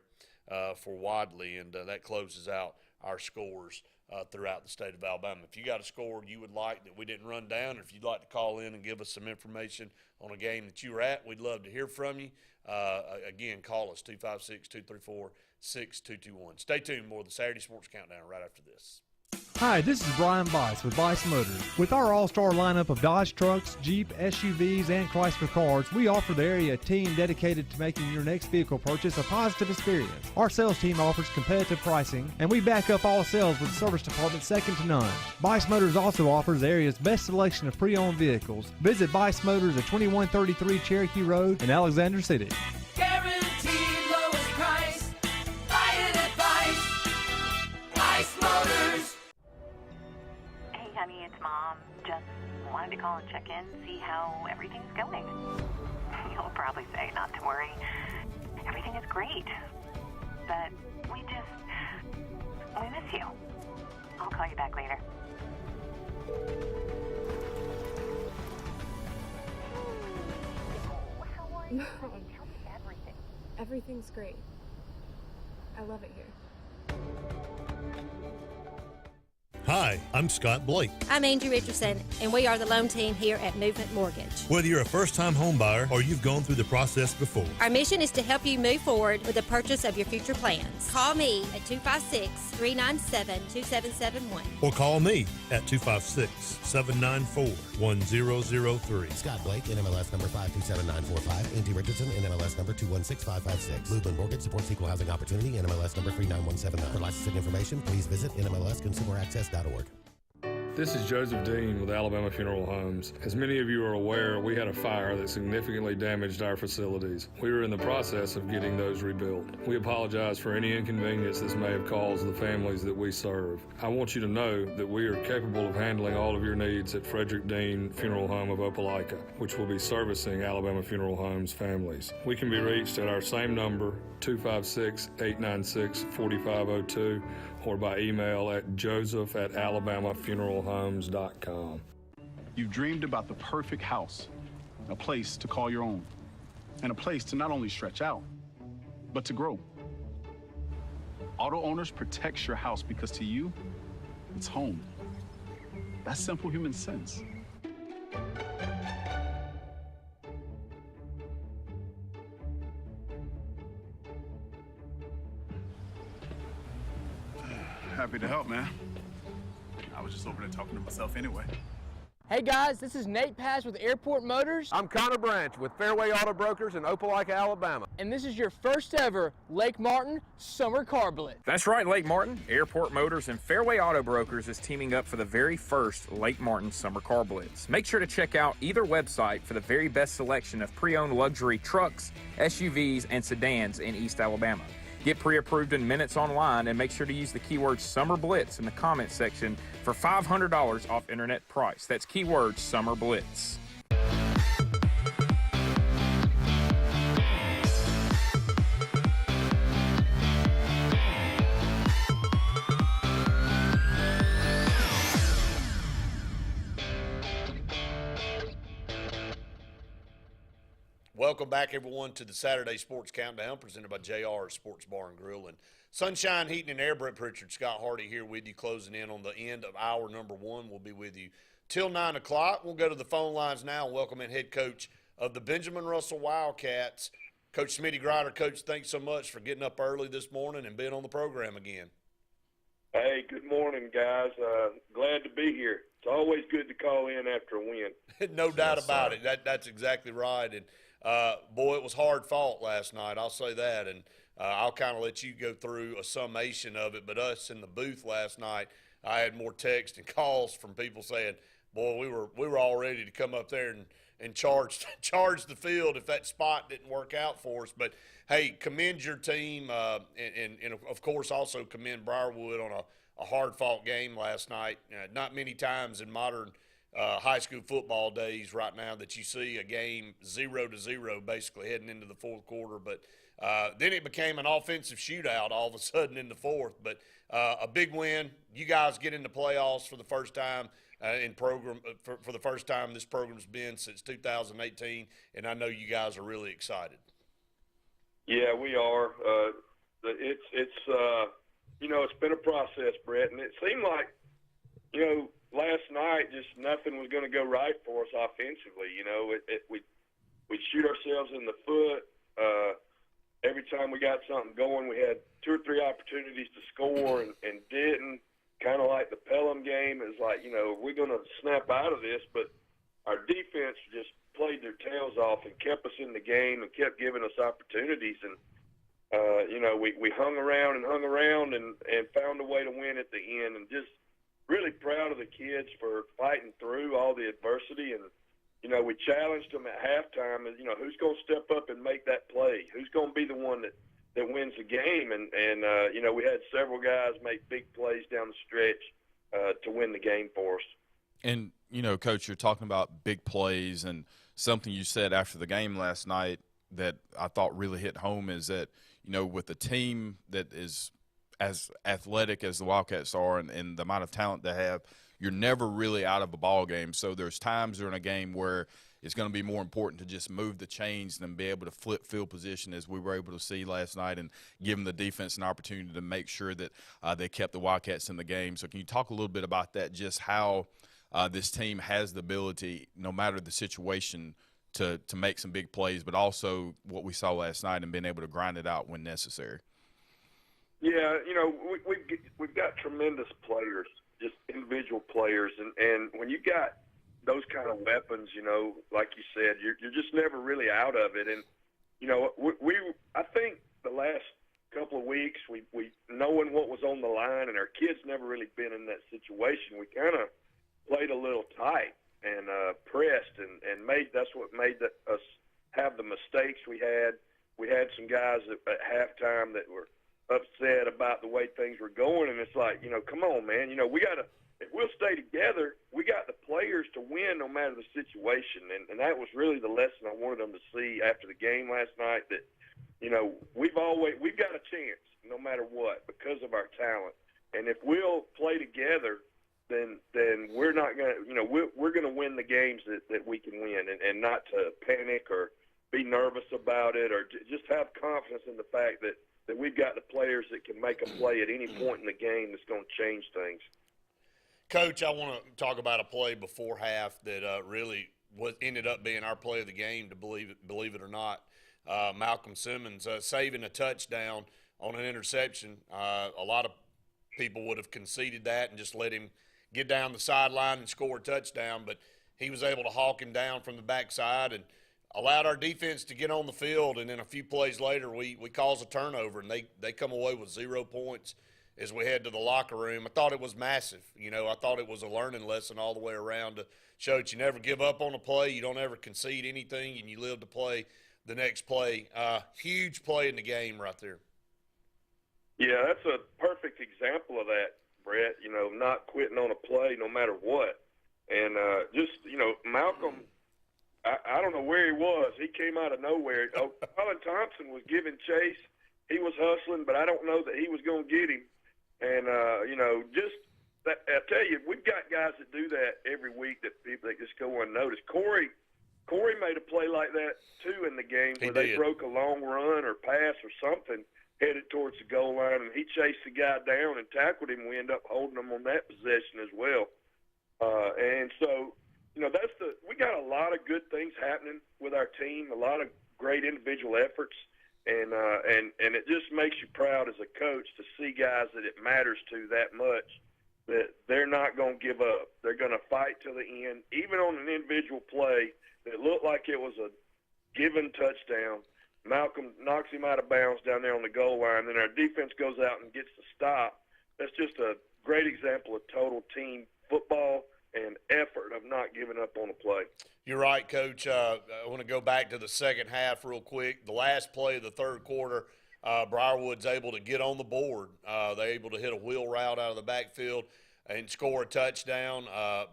for Wadley, and that closes out our scores throughout the state of Alabama. If you got a score you would like that we didn't run down, or if you'd like to call in and give us some information on a game that you were at, we'd love to hear from you. Again, call us 256-234-6221. Stay tuned. More of the Saturday Sports Countdown right after this. Hi, this is Brian Bice with Bice Motors. With our all-star lineup of Dodge trucks, Jeep, SUVs, and Chrysler cars, we offer the area a team dedicated to making your next vehicle purchase a positive experience. Our sales team offers competitive pricing, and we back up all sales with a service department second to none. Bice Motors also offers the area's best selection of pre-owned vehicles. Visit Bice Motors at 2133 Cherokee Road in Alexander City. Guaranteed lowest price. Buy it at Bice Motors. Hey, honey, it's Mom. Just wanted to call and check in, see how everything's going. You'll probably say not to worry. Everything is great. But we miss you. I'll call you back later. How are you? Tell me everything. Everything's great. I love it here. Hi, I'm Scott Blake. I'm Angie Richardson, and we are the loan team here at Movement Mortgage. Whether you're a first-time home buyer or you've gone through the process before, Our mission is to help you move forward with the purchase of your future plans. Call me at 256-397-2771. or call me at 256-794-1003. Scott Blake, NMLS number 527945. Angie Richardson, NMLS number 216556. Movement Mortgage supports equal housing opportunity, NMLS number 39179. For licensing information, please visit NMLSConsumerAccess.org. This is Joseph Dean with Alabama Funeral Homes. As many of you are aware, we had a fire that significantly damaged our facilities. We are in the process of getting those rebuilt. We apologize for any inconvenience this may have caused the families that we serve. I want you to know that we are capable of handling all of your needs at Frederick Dean Funeral Home of Opelika, which will be servicing Alabama Funeral Homes families. We can be reached at our same number, 256-896-4502, or by email at joseph@alabamafuneralhomes.com. You've dreamed about the perfect house, a place to call your own, and a place to not only stretch out, but to grow. Auto Owners protects your house because to you, it's home. That's simple human sense. Happy to help, man. I was just over there talking to myself anyway. Hey guys, this is Nate Paz with Airport Motors. I'm Connor Branch with Fairway Auto Brokers in Opelika, Alabama. And this is your first ever Lake Martin Summer Car Blitz. That's right, Lake Martin. Airport Motors and Fairway Auto Brokers is teaming up for the very first Lake Martin Summer Car Blitz. Make sure to check out either website for the very best selection of pre-owned luxury trucks, SUVs, and sedans in East Alabama. Get pre-approved in minutes online and make sure to use the keyword Summer Blitz in the comments section for $500 off internet price. That's keyword Summer Blitz. Welcome back, everyone, to the Saturday Sports Countdown presented by JR Sports Bar and Grill and Sunshine Heating and Air. Brent Pritchard, Scott Hardy here with you, closing in on the end of hour number one. We'll be with you till 9 o'clock. We'll go to the phone lines now and welcome in head coach of the Benjamin Russell Wildcats, Coach Smitty Grider. Coach, thanks so much for getting up early this morning and being on the program again. Hey, good morning, guys. Glad to be here. It's always good to call in after a win. No doubt about it. That's exactly right. And boy, it was hard fought last night. I'll say that. And I'll kind of let you go through a summation of it. But us in the booth last night, I had more texts and calls from people saying, boy, we were all ready to come up there and charge the field if that spot didn't work out for us. But, hey, commend your team and of course, also commend Briarwood on a hard-fought game last night. Not many times in modern high school football days right now that you see a game 0-0 basically heading into the fourth quarter. But then it became an offensive shootout all of a sudden in the fourth. But a big win. You guys get into playoffs for the first time for the first time this program's been since 2018, and I know you guys are really excited. Yeah, we are. It's been a process, Brett, and it seemed like, last night just nothing was going to go right for us offensively. We'd shoot ourselves in the foot. Every time we got something going, we had 2 or 3 opportunities to score and didn't. kind of like the Pelham game. It's like, you know, we're going to snap out of this, but our defense just played their tails off and kept us in the game and kept giving us opportunities. And, you know, we hung around and found a way to win at the end, and just really proud of the kids for fighting through all the adversity. And, you know, we challenged them at halftime, and, you know, who's going to step up and make that play? Who's going to be the one that wins the game? And you know, we had several guys make big plays down the stretch to win the game for us. And, you know, Coach, you're talking about big plays, and something you said after the game last night that I thought really hit home is that, you know, with a team that is as athletic as the Wildcats are and the amount of talent they have, you're never really out of a ball game. So there's times during a game where it's going to be more important to just move the chains than be able to flip field position, as we were able to see last night, and give them the defense an opportunity to make sure that they kept the Wildcats in the game. So can you talk a little bit about that, just how this team has the ability, no matter the situation, to make some big plays, but also what we saw last night and being able to grind it out when necessary? Yeah, you know, we've got tremendous players, just individual players, and when you got those kind of weapons, you know, like you said, you're just never really out of it. And, you know, I think the last couple of weeks, we knowing what was on the line, and our kids never really been in that situation, we kind of played a little tight and pressed and that's what made us have the mistakes we had. We had some guys at halftime that were upset about the way things were going, and it's like, you know, come on, man, you know, if we'll stay together, we got the players to win no matter the situation. And that was really the lesson I wanted them to see after the game last night, that, you know, we've got a chance no matter what because of our talent. And if we'll play together, then we're not going to, you know, we're going to win the games that we can win, and not to panic or be nervous about it, or just have confidence in the fact that we've got the players that can make a play at any point in the game that's going to change things. Coach, I want to talk about a play before half that really ended up being our play of the game, to believe it or not. Malcolm Simmons saving a touchdown on an interception. A lot of people would have conceded that and just let him get down the sideline and score a touchdown, but he was able to hawk him down from the backside and allowed our defense to get on the field. And then a few plays later, we cause a turnover, and they come away with 0 points as we head to the locker room. I thought it was massive. You know, I thought it was a learning lesson all the way around to show that you never give up on a play, you don't ever concede anything, and you live to play the next play. Huge play in the game right there. Yeah, that's a perfect example of that, Brett, you know, not quitting on a play no matter what. And just, you know, Malcolm, I don't know where he was. He came out of nowhere. Colin Thompson was giving chase. He was hustling, but I don't know that he was going to get him. And, you know, just that, I tell you, we've got guys that do that every week that people that just go unnoticed. Corey made a play like that, too, in the game where they broke a long run or pass or something, headed towards the goal line, and he chased the guy down and tackled him. We end up holding him on that possession as well. And so, you know, we got a lot of good things happening with our team, a lot of great individual efforts. And it just makes you proud as a coach to see guys that it matters to that much, that they're not going to give up. They're going to fight to the end, even on an individual play that looked like it was a given touchdown. Malcolm knocks him out of bounds down there on the goal line, then our defense goes out and gets the stop. That's just a great example of total team football and effort of not giving up on a play. You're right, Coach. I want to go back to the second half real quick. The last play of the third quarter, Briarwood's able to get on the board. They're able to hit a wheel route out of the backfield and score a touchdown.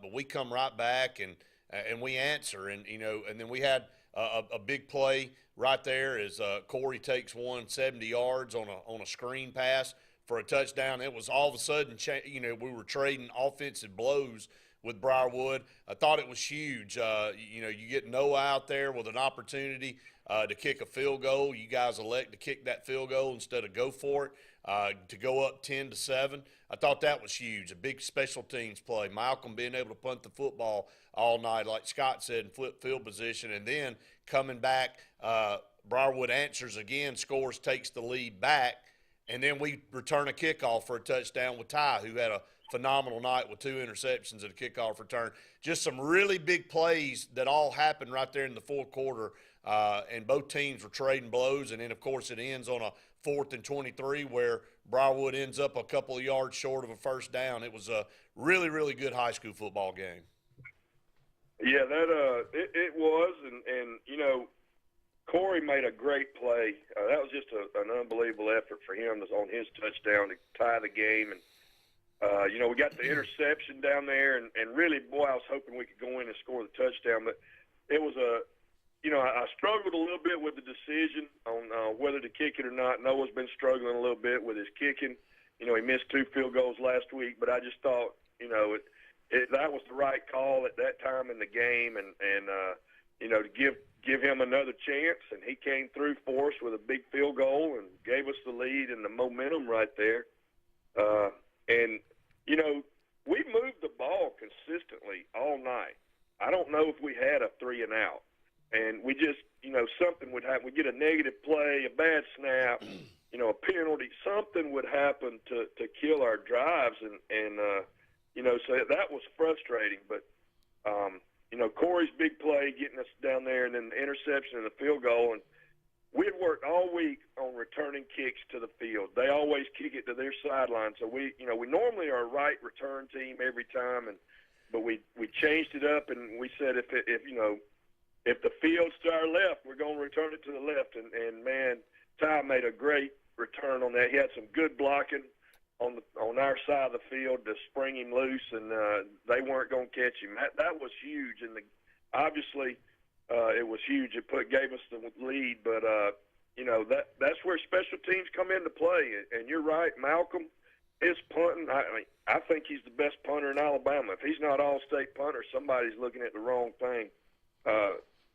But we come right back and we answer. And, you know, and then we had a big play right there as Corey takes 70 yards on a screen pass for a touchdown. It was all of a sudden, you know, we were trading offensive blows with Briarwood. I thought it was huge. You know, you get Noah out there with an opportunity to kick a field goal. You guys elect to kick that field goal instead of go for it, to go up 10-7. I thought that was huge, a big special teams play. Malcolm being able to punt the football all night, like Scott said, in flip field position, and then coming back, Briarwood answers again, scores, takes the lead back, and then we return a kickoff for a touchdown with Ty, who had a phenomenal night with 2 interceptions and a kickoff return. Just some really big plays that all happened right there in the fourth quarter, and both teams were trading blows. And then, of course, it ends on a 4th and 23 where Briarwood ends up a couple of yards short of a first down. It was a really, really good high school football game. Yeah, that it was, and you know, Corey made a great play. That was just an unbelievable effort for him on his touchdown to tie the game. And you know, we got the interception down there, and really, boy, I was hoping we could go in and score the touchdown. But it was you know, I struggled a little bit with the decision on whether to kick it or not. Noah's been struggling a little bit with his kicking. You know, he missed 2 field goals last week, but I just thought, you know, that was the right call at that time in the game, and you know, to give him another chance, and he came through for us with a big field goal and gave us the lead and the momentum right there. And you know, we moved the ball consistently all night. I don't know if we had a 3 and out, and we just, you know, something would happen. We get a negative play, a bad snap, you know, a penalty, something would happen to kill our drives, and you know, so that was frustrating. But, you know, Corey's big play getting us down there, and then the interception and the field goal. And we had worked all week on returning kicks to the field. They always kick it to their sideline. So we normally are a right return team every time, but we changed it up, and we said if you know, if the field's to our left, we're going to return it to the left. And man, Ty made a great return on that. He had some good blocking on our side of the field to spring him loose, and they weren't going to catch him. That was huge, and obviously it was huge. It gave us the lead, but you know, that's where special teams come into play. And you're right, Malcolm is punting. I think he's the best punter in Alabama. If he's not all-state punter, somebody's looking at the wrong thing,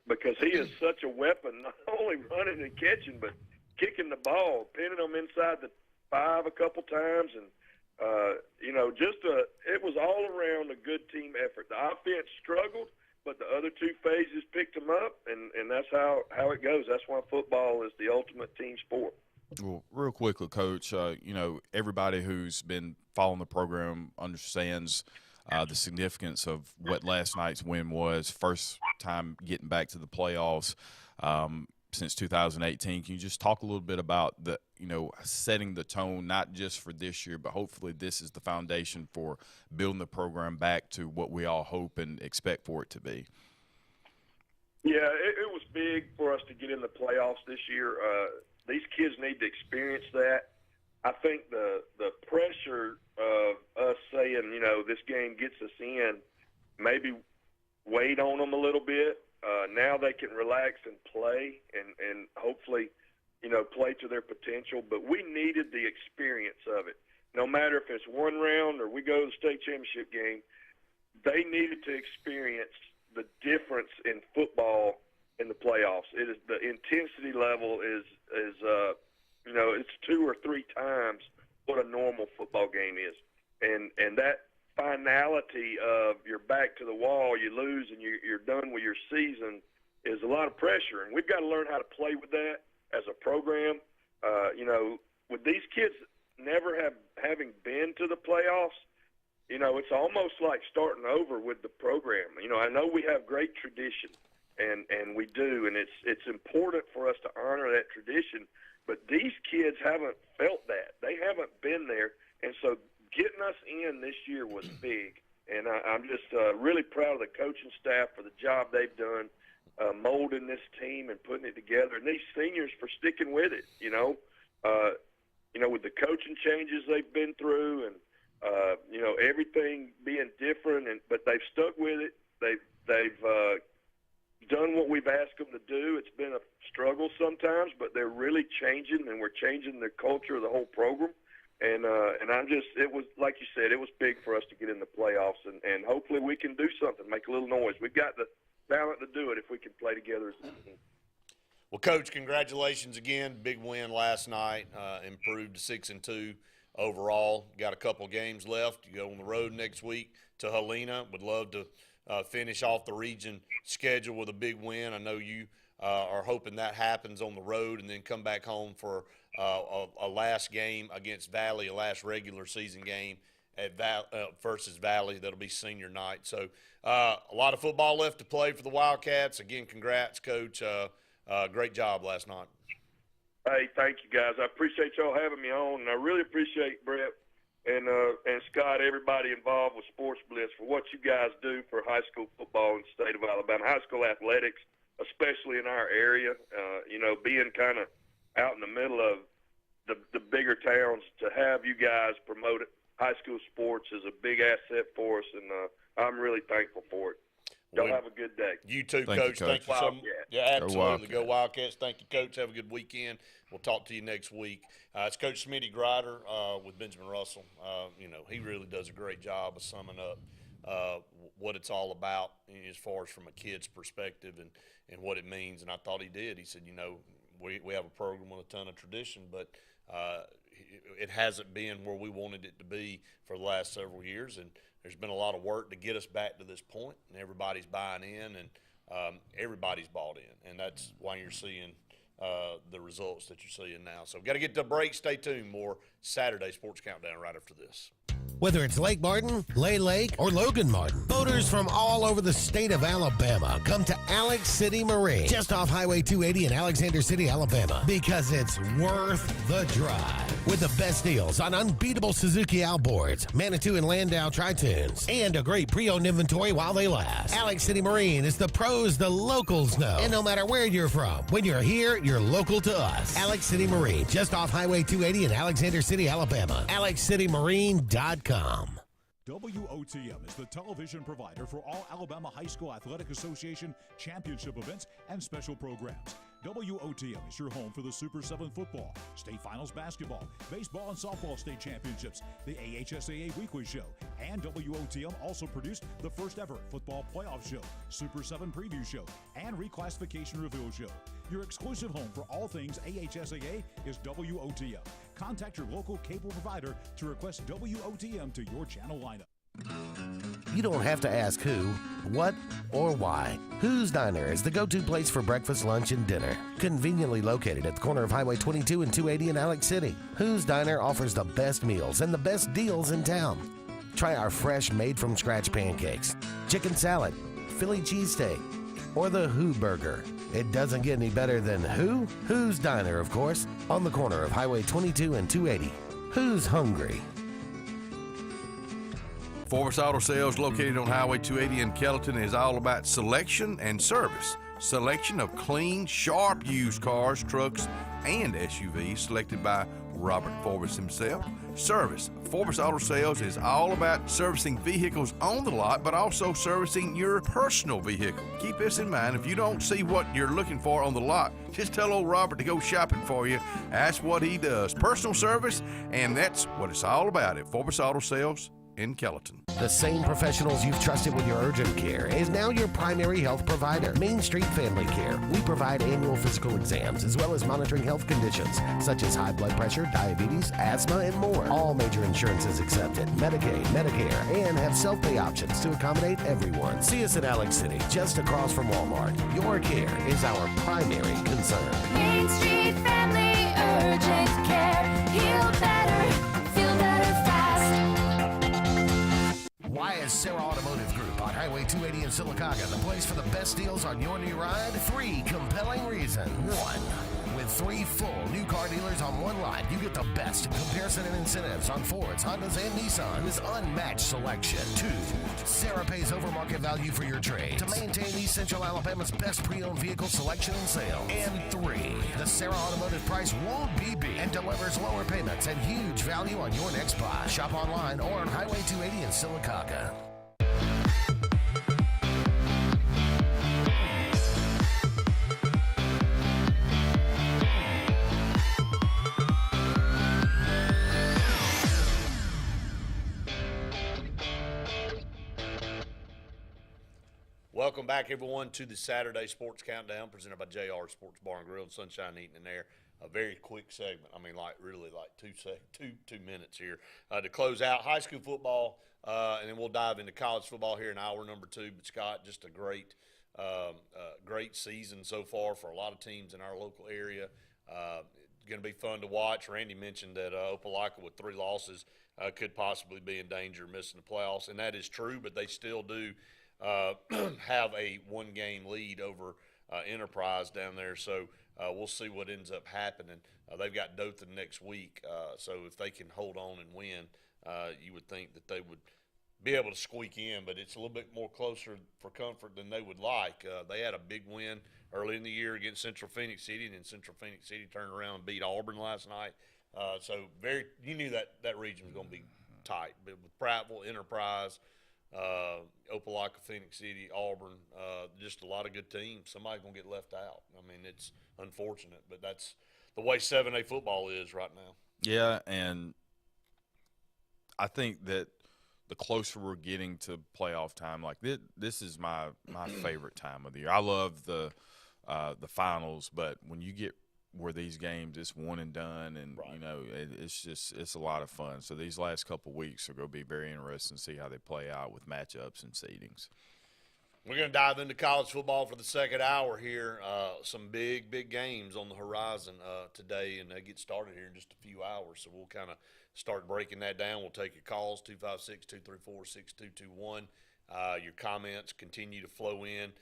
because he is such a weapon, not only running and catching, but kicking the ball, pinning them inside the 5 a couple times, and you know, it was all around a good team effort. The offense struggled, but the other 2 phases picked them up, and that's how it goes. That's why football is the ultimate team sport. Well, real quickly, Coach, you know, everybody who's been following the program understands the significance of what last night's win was. First time getting back to the playoffs since 2018. Can you just talk a little bit about the, you know, setting the tone, not just for this year, but hopefully this is the foundation for building the program back to what we all hope and expect for it to be? Yeah, it was big for us to get in the playoffs this year. These kids need to experience that. I think the pressure of us saying, you know, this game gets us in, maybe weighed on them a little bit. Now they can relax and play, and hopefully, you know, play to their potential. But we needed the experience of it. No matter if it's one round or we go to the state championship game, they needed to experience the difference in football in the playoffs. It is, the intensity level is you know, it's 2 or 3 times what a normal football game is, and that finality of you're back to the wall, you lose, and you're done with your season is a lot of pressure, and we've got to learn how to play with that as a program. You know, with these kids never having been to the playoffs, you know, it's almost like starting over with the program. You know, I know we have great tradition, and we do, and it's important for us to honor that tradition, but these kids haven't felt that. They haven't been there, and so getting us in this year was big, and I'm just really proud of the coaching staff for the job they've done molding this team and putting it together, and these seniors for sticking with it. You know, with the coaching changes they've been through, and you know, everything being different, but they've stuck with it. They've done what we've asked them to do. It's been a struggle sometimes, but they're really changing, and we're changing the culture of the whole program. And it was, like you said, it was big for us to get in the playoffs, and hopefully we can do something, make a little noise. We've got the talent to do it if we can play together as a team. Well, Coach, congratulations again. Big win last night, improved to 6-2 overall. Got a couple games left. You go on the road next week to Helena. Would love to finish off the region schedule with a big win. I know you are hoping that happens on the road, and then come back home for a last game against Valley, a last regular season game versus Valley. That'll be senior night. So a lot of football left to play for the Wildcats. Again, congrats, Coach. Great job last night. Hey, thank you, guys. I appreciate y'all having me on, and I really appreciate Brett and Scott, everybody involved with Sports Blitz for what you guys do for high school football in the state of Alabama, high school athletics, especially in our area. Being kind of out in the middle of the bigger towns, to have you guys promote high school sports is a big asset for us, and I'm really thankful for it. Y'all have a good day. You too, Coach. Thank you so much. Yeah, absolutely. Go Wildcats. Thank you, Coach. Have a good weekend. We'll talk to you next week. It's Coach Smitty Grider with Benjamin Russell. He really does a great job of summing up what it's all about as far as from a kid's perspective and what it means. And I thought he did. He said, we have a program with a ton of tradition, but it hasn't been where we wanted it to be for the last several years. And there's been a lot of work to get us back to this point, and everybody's buying in, and everybody's bought in. And that's why you're seeing the results that you're seeing now. So we've got to get to the break. Stay tuned. More Saturday Sports Countdown right after this. Whether it's Lake Martin, Lay Lake, or Logan Martin, boaters from all over the state of Alabama come to Alex City Marine, just off Highway 280 in Alexander City, Alabama, because it's worth the drive. With the best deals on unbeatable Suzuki outboards, Manitou and Landau tri-tunes, and a great pre-owned inventory while they last. Alex City Marine is the pros the locals know. And no matter where you're from, when you're here, you're local to us. Alex City Marine, just off Highway 280 in Alexander City, Alabama. AlexCityMarine.com. WOTM is the television provider for all Alabama High School Athletic Association championship events and special programs. WOTM is your home for the Super 7 football, state finals basketball, baseball and softball state championships, the AHSAA weekly show, and WOTM also produced the first ever football playoff show, Super 7 preview show, and reclassification reveal show. Your exclusive home for all things AHSAA is WOTM. Contact your local cable provider to request WOTM to your channel lineup. You don't have to ask who, what, or why. Who's Diner is the go-to place for breakfast, lunch, and dinner. Conveniently located at the corner of Highway 22 and 280 in Alex City, Who's Diner offers the best meals and the best deals in town. Try our fresh, made-from-scratch pancakes, chicken salad, Philly cheesesteak, or the Who Burger. It doesn't get any better than who? Who's Diner, of course, on the corner of Highway 22 and 280. Who's hungry? Forbes Auto Sales, located on Highway 280 in Kellyton, is all about selection and service. Selection of clean, sharp used cars, trucks, and SUVs selected by Robert Forbes himself. Service. Forbes Auto Sales is all about servicing vehicles on the lot, but also servicing your personal vehicle. Keep this in mind. If you don't see what you're looking for on the lot, just tell old Robert to go shopping for you. That's what he does. Personal service, and that's what it's all about at Forbes Auto Sales in Kellyton. The same professionals you've trusted with your urgent care is now your primary health provider, Main Street Family Care. We provide annual physical exams as well as monitoring health conditions such as high blood pressure, diabetes, asthma, and more. All major insurances accepted, Medicaid, Medicare, and have self-pay options to accommodate everyone. See us in Alex City, just across from Walmart. Your care is our primary concern. Main Street Family Urgent Care. Heal better, feel better fast. Why is Sarah Automotive Group on Highway 280 in Sylacauga the place for the best deals on your new ride? 3 compelling reasons. 1. With 3 full new car dealers on one lot, you get the best in comparison and incentives on Fords, Hondas, and Nissans. Unmatched selection. 2. Sarah pays over market value for your trade to maintain East Central Alabama's best pre-owned vehicle selection and sale. And 3. The Sarah Automotive price won't be beat and delivers lower payments and huge value on your next buy. Shop online or on Highway 280 in Sylacauga. Welcome back, everyone, to the Saturday Sports Countdown presented by JR Sports Bar and Grill and Sunshine Eating and Air. A very quick segment. I mean, really 2 minutes here to close out high school football, and then we'll dive into college football here in hour number 2. But Scott, just a great great season so far for a lot of teams in our local area. going to be fun to watch. Randy mentioned that Opelika with 3 losses could possibly be in danger of missing the playoffs, and that is true, but they still do have a 1-game lead over Enterprise down there, so we'll see what ends up happening. They've got Dothan next week, so if they can hold on and win, you would think that they would be able to squeak in, but it's a little bit more closer for comfort than they would like. They had a big win early in the year against Central Phoenix City, and then Central Phoenix City turned around and beat Auburn last night. So you knew that region was going to be tight. But with Prattville, Enterprise, Opelika, Phoenix City, Auburn, just a lot of good teams. Somebody's going to get left out. I mean, it's unfortunate, but that's the way 7A football is right now. Yeah, and I think that the closer we're getting to playoff time, like this is my favorite time of the year. I love the finals, but when you get where these games, it's one and done, and right. you know it's a lot of fun. So these last couple of weeks are going to be very interesting to see how they play out with matchups and seedings. We're going to dive into college football for the second hour here. Some big games on the horizon today, and they get started here in just a few hours. So we'll kind of start breaking that down. We'll take your calls, 256-234-6221. Your comments continue to flow in.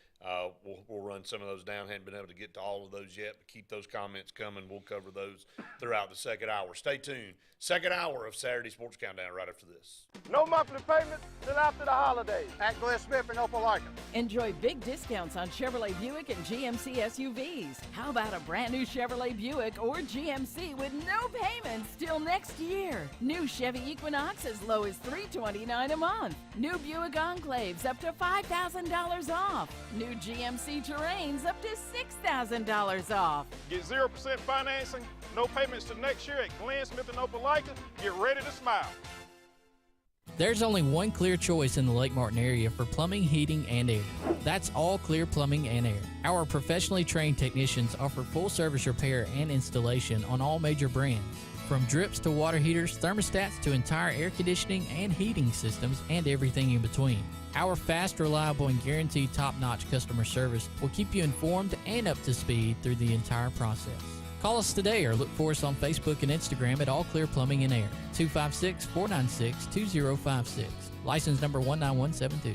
We'll run some of those down. Hadn't been able to get to all of those yet, but keep those comments coming. We'll cover those throughout the second hour. Stay tuned. Second hour of Saturday Sports Countdown right after this. No monthly payments till after the holidays at Glenn Smith in Opelika. Enjoy big discounts on Chevrolet Buick and GMC SUVs. How about a brand new Chevrolet Buick or GMC with no payments till next year? New Chevy Equinox as low as $329 a month. New Buick Enclaves up to $5,000 off. New GMC Terrains up to $6,000 off. Get 0% financing, no payments till next year at Glenn Smith in Opelika. Get ready to smile. There's only one clear choice in the Lake Martin area for plumbing, heating, and air. That's All Clear Plumbing and Air. Our professionally trained technicians offer full service repair and installation on all major brands. From drips to water heaters, thermostats to entire air conditioning and heating systems, and everything in between. Our fast, reliable, and guaranteed top-notch customer service will keep you informed and up to speed through the entire process. Call us today or look for us on Facebook and Instagram at All Clear Plumbing and Air, 256-496-2056. License number 19172.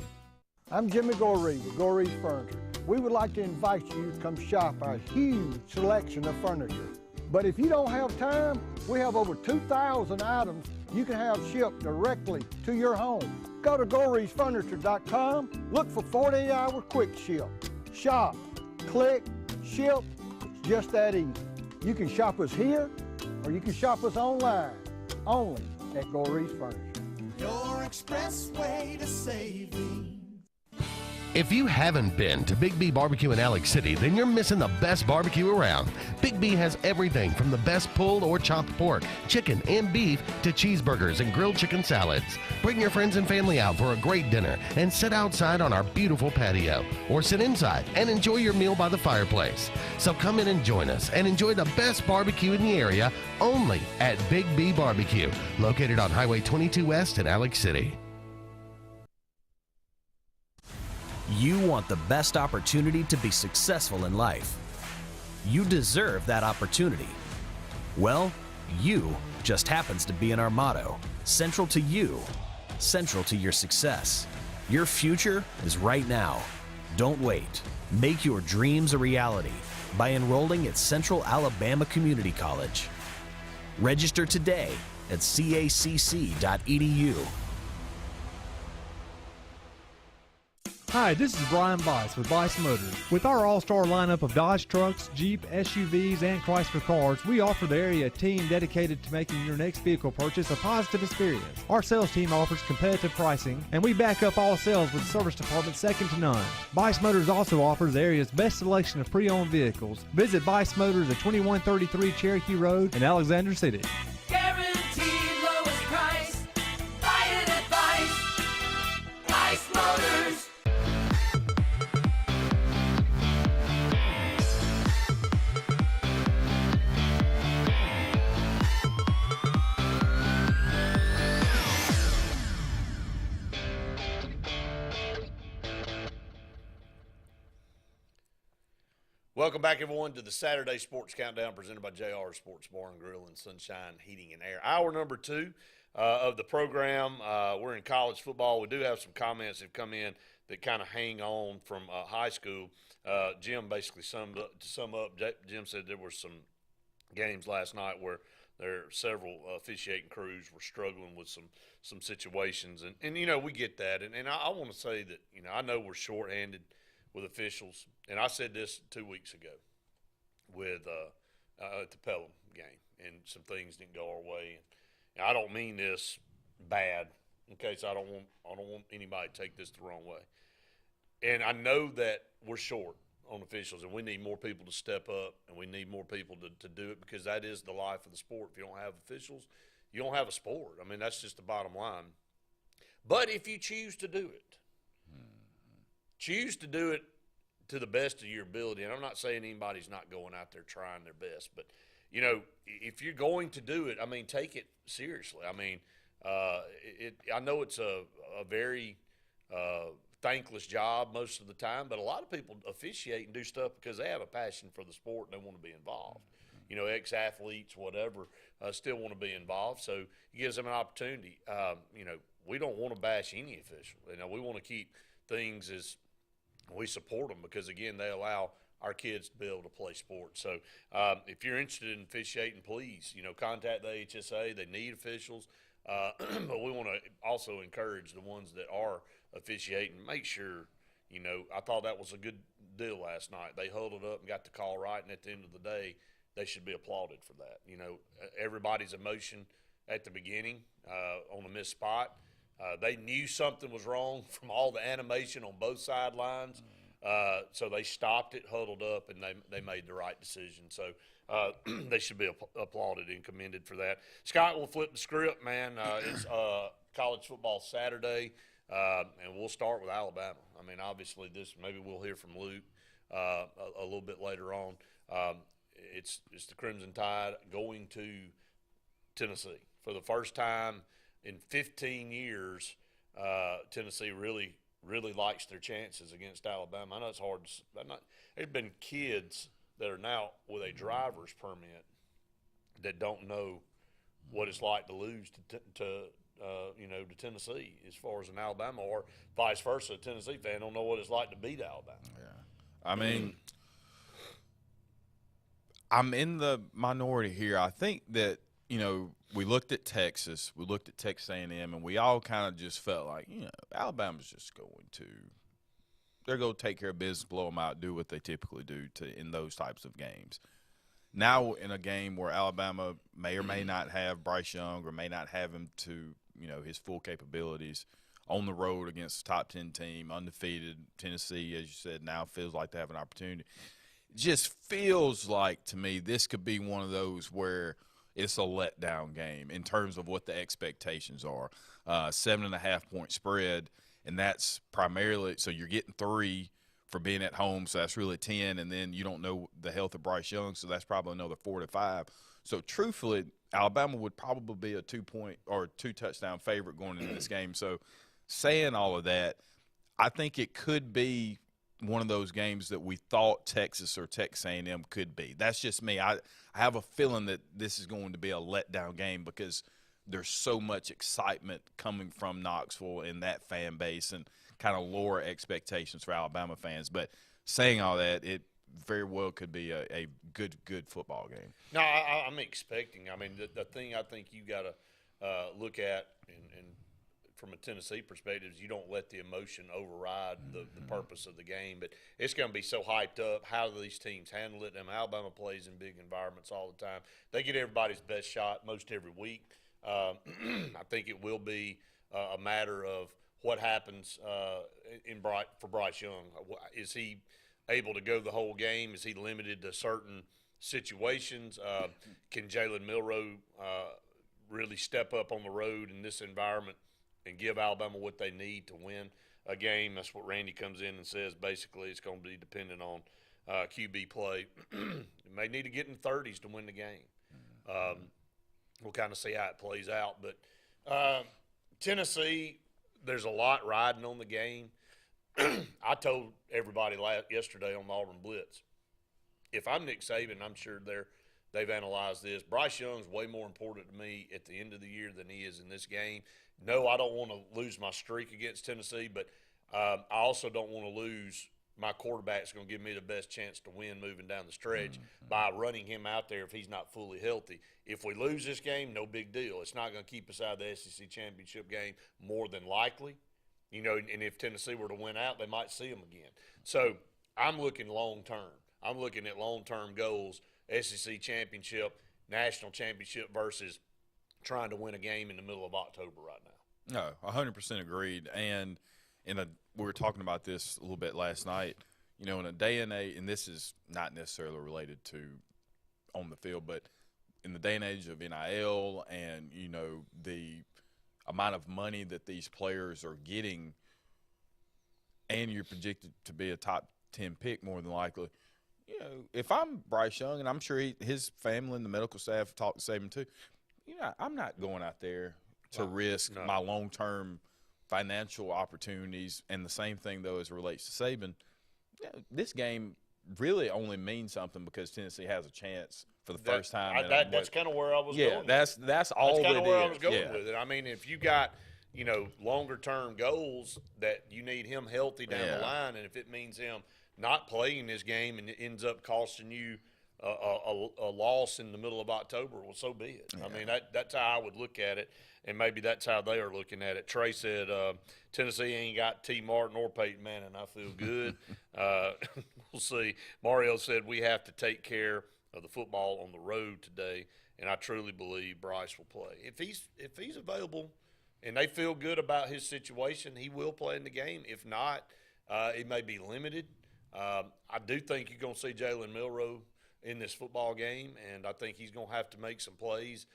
I'm Jimmy Goree with Goree's Furniture. We would like to invite you to come shop our huge selection of furniture. But if you don't have time, we have over 2,000 items you can have shipped directly to your home. Go to GoreesFurniture.com, look for 48-hour quick ship. Shop, click, ship, it's just that easy. You can shop us here, or you can shop us online, only at Goree's Furniture. Your expressway to saving. If you haven't been to Big B Barbecue in Alex City, then you're missing the best barbecue around. Big B has everything from the best pulled or chopped pork, chicken, and beef to cheeseburgers and grilled chicken salads. Bring your friends and family out for a great dinner and sit outside on our beautiful patio, or sit inside and enjoy your meal by the fireplace. So come in and join us and enjoy the best barbecue in the area only at Big B Barbecue, located on Highway 22 West in Alex City. You want the best opportunity to be successful in life. You deserve that opportunity. Well, you just happens to be in our motto, central to you, central to your success. Your future is right now. Don't wait. Make your dreams a reality by enrolling at Central Alabama Community College. Register today at cacc.edu. Hi, this is Brian Bice with Bice Motors. With our all-star lineup of Dodge trucks, Jeep, SUVs, and Chrysler cars, we offer the area a team dedicated to making your next vehicle purchase a positive experience. Our sales team offers competitive pricing, and we back up all sales with a service department second to none. Bice Motors also offers the area's best selection of pre-owned vehicles. Visit Bice Motors at 2133 Cherokee Road in Alexander City. Guaranteed lowest price. Buy it at Bice. Bice Motors. Welcome back, everyone, to the Saturday Sports Countdown presented by JR Sports Bar and Grill and Sunshine Heating and Air. Hour number 2 of the program. We're in college football. We do have some comments that have come in that kind of hang on from high school. Jim basically sum up, Jim said there were some games last night where there several officiating crews were struggling with some situations. And you know, we get that. And I want to say that, you know, I know we're shorthanded with officials, and I said this 2 weeks ago with at the Pelham game, and some things didn't go our way. And I don't mean this bad, okay? So I don't want anybody to take this the wrong way. And I know that we're short on officials, and we need more people to step up, and we need more people to do it, because that is the life of the sport. If you don't have officials, you don't have a sport. I mean, that's just the bottom line. But if you choose to do it, choose to do it to the best of your ability. And I'm not saying anybody's not going out there trying their best, but, you know, if you're going to do it, I mean, take it seriously. I mean, I know it's a very thankless job most of the time, but a lot of people officiate and do stuff because they have a passion for the sport and they want to be involved. You know, ex-athletes, whatever, still want to be involved. So it gives them an opportunity. You know, we don't want to bash any official. You know, we want to keep things as we support them, because, again, they allow our kids to be able to play sports. So if you're interested in officiating, please, you know, contact the HSA. They need officials. But we want to also encourage the ones that are officiating. Make sure, you know, I thought that was a good deal last night. They huddled up and got the call right, and at the end of the day, they should be applauded for that. You know, everybody's emotion at the beginning on a missed spot. They knew something was wrong from all the animation on both sidelines. So they stopped it, huddled up, and they made the right decision. So they should be applauded and commended for that. Scott will flip the script, man. It's college football Saturday, and we'll start with Alabama. I mean, obviously, maybe we'll hear from Luke a little bit later on. It's the Crimson Tide going to Tennessee for the first time in 15 years. Tennessee really likes their chances against Alabama. I know it's hard. There's been kids that are now with a driver's permit that don't know what it's like to lose to Tennessee, as far as in Alabama, or vice versa. A Tennessee fan don't know what it's like to beat Alabama. Yeah, I mean, I'm in the minority here. I think that, you know, we looked at Texas, we looked at Texas A&M, and we all kind of just felt like, you know, Alabama's just they're going to take care of business, blow them out, do what they typically do in those types of games. Now, in a game where Alabama may or may not have Bryce Young, or may not have him to, you know, his full capabilities, on the road against a top 10 team, undefeated Tennessee, as you said, now feels like they have an opportunity. It just feels like, to me, this could be one of those where it's a letdown game in terms of what the expectations are. 7.5-point spread, and that's primarily – so you're getting 3 for being at home, so that's really 10, and then you don't know the health of Bryce Young, so that's probably another 4 to 5. So, truthfully, Alabama would probably be a 2-point or 2-touchdown favorite going into this game. So, saying all of that, I think it could be one of those games that we thought Texas or Texas A&M could be. That's just me. I have a feeling that this is going to be a letdown game because there's so much excitement coming from Knoxville and that fan base, and kind of lower expectations for Alabama fans. But saying all that, it very well could be a good football game. No, I'm expecting. I mean, the thing I think you got to look at, and from a Tennessee perspective, is you don't let the emotion override the purpose of the game. But it's going to be so hyped up. How do these teams handle it? And Alabama plays in big environments all the time. They get everybody's best shot most every week. I think it will be a matter of what happens for Bryce Young. Is he able to go the whole game? Is he limited to certain situations? Can Jalen Milroe really step up on the road in this environment and give Alabama what they need to win a game? That's what Randy comes in and says. Basically, it's going to be dependent on QB play. You may need to get in 30s to win the game. We'll kind of see how it plays out. But Tennessee, there's a lot riding on the game. I told everybody yesterday on the Auburn Blitz, if I'm Nick Saban, I'm sure they've analyzed this. Bryce Young's way more important to me at the end of the year than he is in this game. No, I don't want to lose my streak against Tennessee, but I also don't want to lose my quarterback's going to give me the best chance to win moving down the stretch by running him out there if he's not fully healthy. If we lose this game, no big deal. It's not going to keep us out of the SEC championship game more than likely. You know, and if Tennessee were to win out, they might see them again. So I'm looking long-term. I'm looking at long-term goals, SEC championship, national championship versus trying to win a game in the middle of October right now. No, 100% agreed. And we were talking about this a little bit last night. You know, in a day and age, and this is not necessarily related to on the field, but in the day and age of NIL and, you know, the amount of money that these players are getting, and you're projected to be a top 10 pick more than likely. You know, if I'm Bryce Young, and I'm sure his family and the medical staff talk to Saban too, you know, I'm not going out there to risk my long-term financial opportunities. And the same thing, though, as it relates to Saban. You know, this game really only means something because Tennessee has a chance for the first time. That's kind of where I was going. Yeah, that's all it is. That's kind of where I was going with it. I mean, if you got, you know, longer-term goals that you need him healthy down the line, and if it means him not playing this game and it ends up costing you a loss in the middle of October, well, so be it. I mean, that's how I would look at it, and maybe that's how they are looking at it. Trey said Tennessee ain't got T. Martin or Peyton Manning. I feel good. We'll see. Mario said we have to take care of the football on the road today, and I truly believe Bryce will play. If he's available and they feel good about his situation, he will play in the game. If not, it may be limited. I do think you're going to see Jalen Milroe in this football game, and I think he's going to have to make some plays.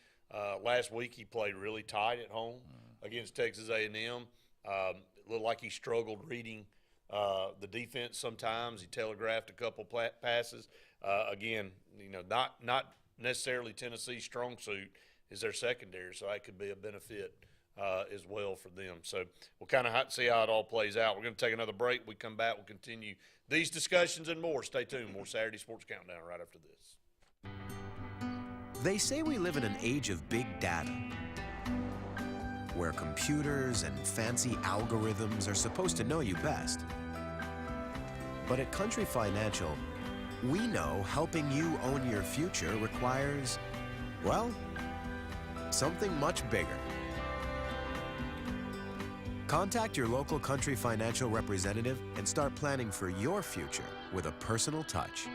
Last week he played really tight at home against Texas A&M. It looked like he struggled reading the defense sometimes. He telegraphed a couple passes. Again, you know, not necessarily Tennessee's strong suit is their secondary, so that could be a benefit as well for them. So we'll kind of see how it all plays out. We're going to take another break. We come back, we'll continue these discussions and more. Stay tuned. More Saturday Sports Countdown right after this. They say we live in an age of big data, where computers and fancy algorithms are supposed to know you best. But at Country Financial, we know helping you own your future requires, well, something much bigger. Contact your local Country Financial representative and start planning for your future with a personal touch.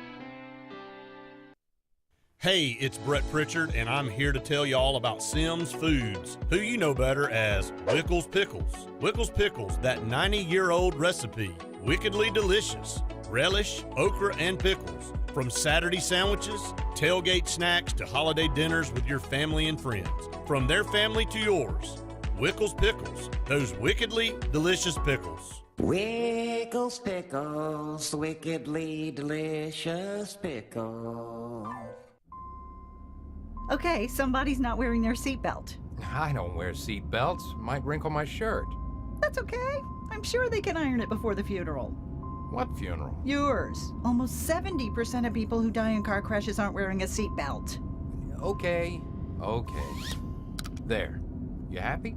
Hey, it's Brett Pritchard, and I'm here to tell you all about Sims Foods, who you know better as Wickles Pickles. Wickles Pickles, that 90-year-old recipe, wickedly delicious. Relish, okra, and pickles. From Saturday sandwiches, tailgate snacks, to holiday dinners with your family and friends. From their family to yours. Wickles Pickles, those wickedly delicious pickles. Wickles Pickles, wickedly delicious pickles. Okay, somebody's not wearing their seatbelt. I don't wear seatbelts. Might wrinkle my shirt. That's okay. I'm sure they can iron it before the funeral. What funeral? Yours. Almost 70% of people who die in car crashes aren't wearing a seatbelt. Okay. There. You happy?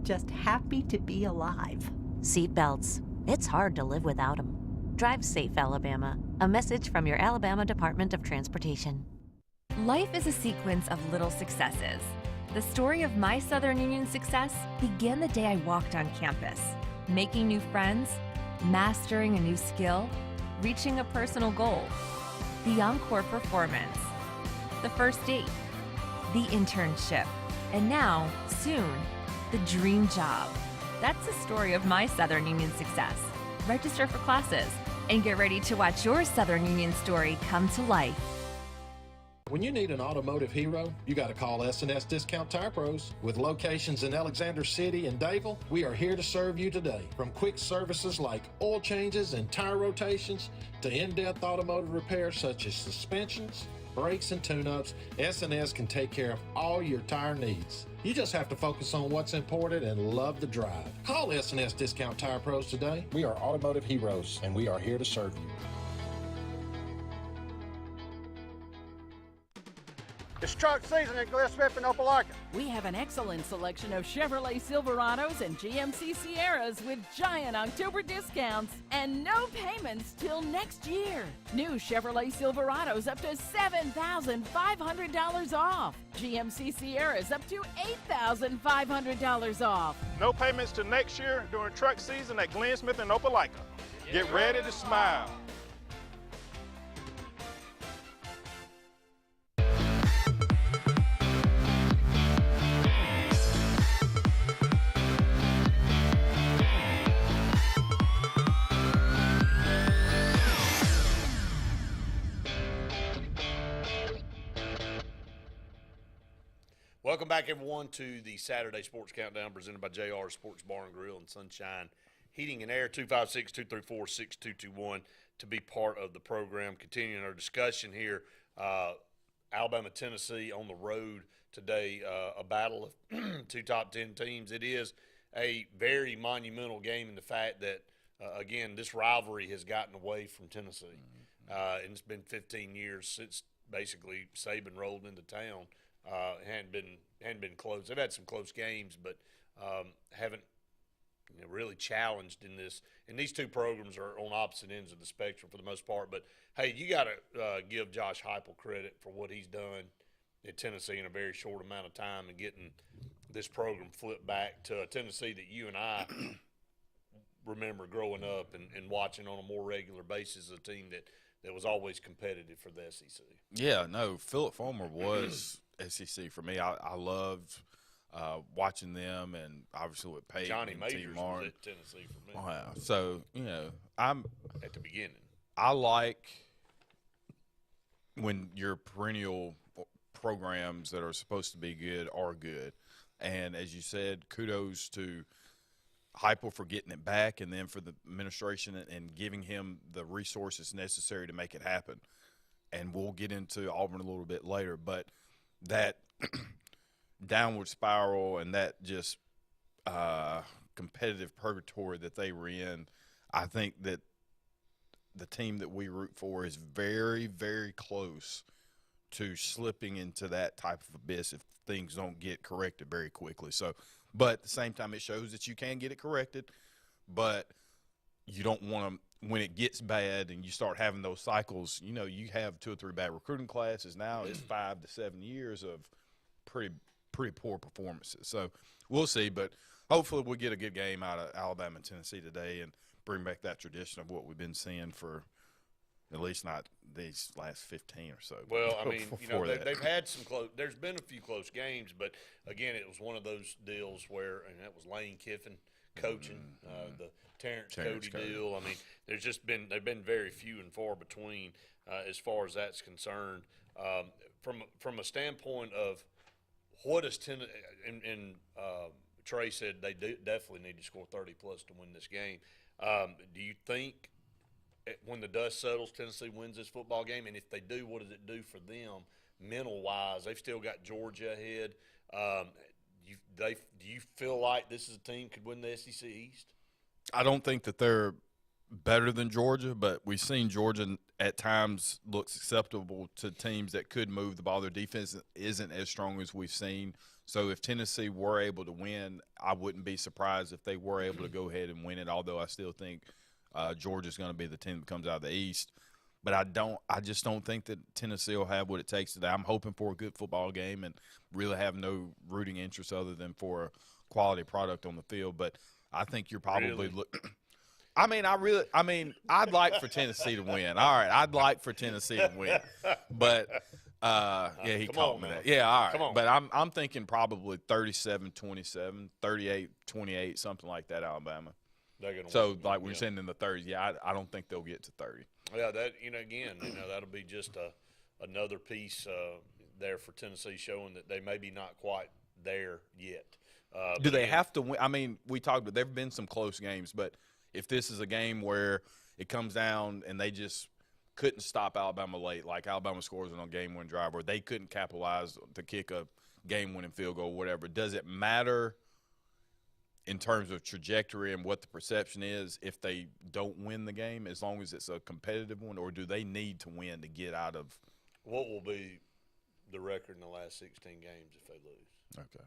Just happy to be alive. Seatbelts. It's hard to live without them. Drive safe, Alabama. A message from your Alabama Department of Transportation. Life is a sequence of little successes. The story of my Southern Union success began the day I walked on campus, making new friends, mastering a new skill, reaching a personal goal, the encore performance, the first date, the internship, and now, soon, the dream job. That's the story of my Southern Union success. Register for classes and get ready to watch your Southern Union story come to life. When you need an automotive hero, you got to call S&S Discount Tire Pros. With locations in Alexander City and Dayville, we are here to serve you today. From quick services like oil changes and tire rotations to in-depth automotive repairs such as suspensions, brakes, and tune-ups, S&S can take care of all your tire needs. You just have to focus on what's important and love the drive. Call S&S Discount Tire Pros today. We are automotive heroes, and we are here to serve you. It's truck season at Glen Smith and Opelika. We have an excellent selection of Chevrolet Silverados and GMC Sierras with giant October discounts and no payments till next year. New Chevrolet Silverados up to $7,500 off. GMC Sierras up to $8,500 off. No payments till next year during truck season at Glen Smith and Opelika. Get ready to smile. Welcome back, everyone, to the Saturday Sports Countdown presented by JR Sports Bar and Grill and Sunshine Heating and Air. 256-234-6221 to be part of the program. Continuing our discussion here, Alabama, Tennessee on the road today, a battle of two top 10 teams. It is a very monumental game in the fact that, again, this rivalry has gotten away from Tennessee. And it's been 15 years since basically Saban rolled into town. Hadn't been close. They've had some close games, but haven't really challenged in this. And these two programs are on opposite ends of the spectrum for the most part. But hey, you got to give Josh Heupel credit for what he's done at Tennessee in a very short amount of time and getting this program flipped back to a Tennessee that you and I remember growing up and watching on a more regular basis. A team that was always competitive for the SEC. Yeah, no, Philip Fulmer was SEC for me. I loved watching them, and obviously with Peyton Johnny and Majors Martin. was at Tennessee for me. Wow. So, I'm at the beginning. I like when your perennial programs that are supposed to be good are good. And as you said, kudos to Heupel for getting it back, and then for the administration and giving him the resources necessary to make it happen. And we'll get into Auburn a little bit later, but that downward spiral and that just competitive purgatory that they were in, I think that the team that we root for is very, very close to slipping into that type of abyss if things don't get corrected very quickly. So, but at the same time, it shows that you can get it corrected, but you don't want to, when it gets bad and you start having those cycles, you have 2 or 3 bad recruiting classes. Now it's 5 to 7 years of pretty poor performances. So we'll see, but hopefully we'll get a good game out of Alabama and Tennessee today and bring back that tradition of what we've been seeing for at least not these last 15 or so. Well, I mean, they've had some close – there's been a few close games, but, again, it was one of those deals where – and that was Lane Kiffin coaching, the Terrence Cody deal. I mean, they've been very few and far between as far as that's concerned. From a standpoint of what is Tennessee and Trey said they definitely need to score 30-plus to win this game. Do you think – when the dust settles, Tennessee wins this football game? And if they do, what does it do for them mental-wise? They've still got Georgia ahead. Do you feel like this is a team could win the SEC East? I don't think that they're better than Georgia, but we've seen Georgia at times looks acceptable to teams that could move the ball. Their defense isn't as strong as we've seen. So if Tennessee were able to win, I wouldn't be surprised if they were able to go ahead and win it, although I still think – Georgia's going to be the team that comes out of the East, but I just don't think that Tennessee will have what it takes today. I'm hoping for a good football game and really have no rooting interest other than for a quality product on the field. But I think you're probably I'd like for Tennessee to win. All right, I'd like for Tennessee to win, but he caught me that. Yeah, all right. Come on. But I'm thinking probably 37-27, 38-28, something like that. Alabama. So, like we're saying in the 30s, I don't think they'll get to 30. Yeah, that that'll be just another piece there for Tennessee, showing that they may be not quite there yet. Do they have to win? I mean, we talked about there have been some close games, but if this is a game where it comes down and they just couldn't stop Alabama late, like Alabama scores on a game-winning drive, or they couldn't capitalize to kick a game-winning field goal, whatever, does it matter in terms of trajectory and what the perception is if they don't win the game, as long as it's a competitive one, or do they need to win to get out of? What will be the record in the last 16 games if they lose. Okay.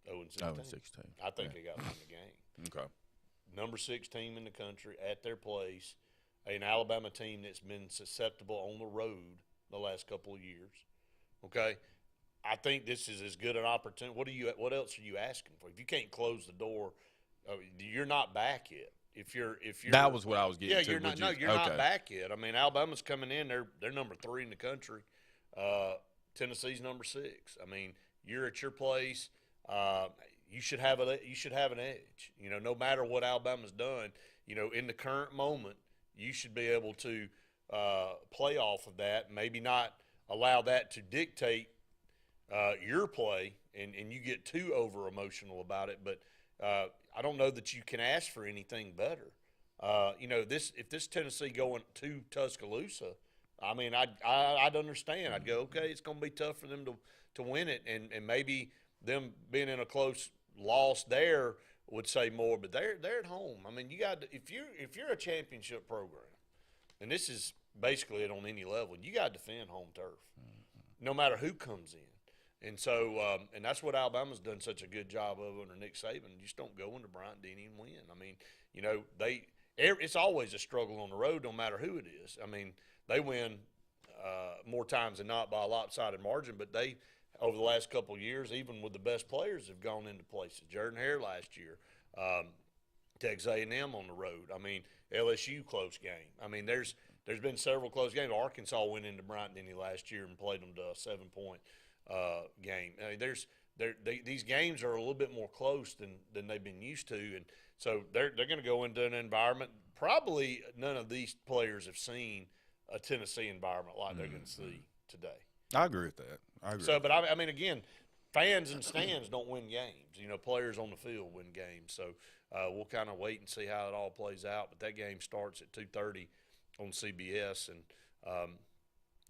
0-16. I think they got to win the game. Okay. Number 6 team in the country at their place, an Alabama team that's been susceptible on the road the last couple of years. Okay, I think this is as good an opportunity. What else are you asking for? If you can't close the door, you're not back yet. If you're that was what I was getting to. You're not. No, you're not back yet. I mean, Alabama's coming in. They're number 3 in the country. Tennessee's number 6. I mean, you're at your place. You should have an edge. You know, no matter what Alabama's done, you know, in the current moment, you should be able to play off of that. Maybe not allow that to dictate your play, and you get too over emotional about it. But I don't know that you can ask for anything better. You know, if this Tennessee going to Tuscaloosa, I mean, I'd understand. I'd go, okay, it's going to be tough for them to win it, and maybe them being in a close loss there would say more. But they're at home. I mean, you got if you're a championship program, and this is basically it on any level, you got to defend home turf, no matter who comes in. And so, and that's what Alabama's done such a good job of under Nick Saban. You just don't go into Bryant-Denny and win. I mean, you know, it's always a struggle on the road, no matter who it is. I mean, they win more times than not by a lopsided margin, but they, over the last couple of years, even with the best players, have gone into places. Jordan Hare last year, Texas A&M on the road. I mean, LSU close game. I mean, there's been several close games. Arkansas went into Bryant-Denny last year and played them to a 7-point game. I mean, these games are a little bit more close than they've been used to, and so they're going to go into an environment. Probably none of these players have seen a Tennessee environment like they're going to see today. I agree with that. But I mean, again, fans and stands don't win games. You know, players on the field win games. So we'll kind of wait and see how it all plays out. But that game starts at 2:30 on CBS, and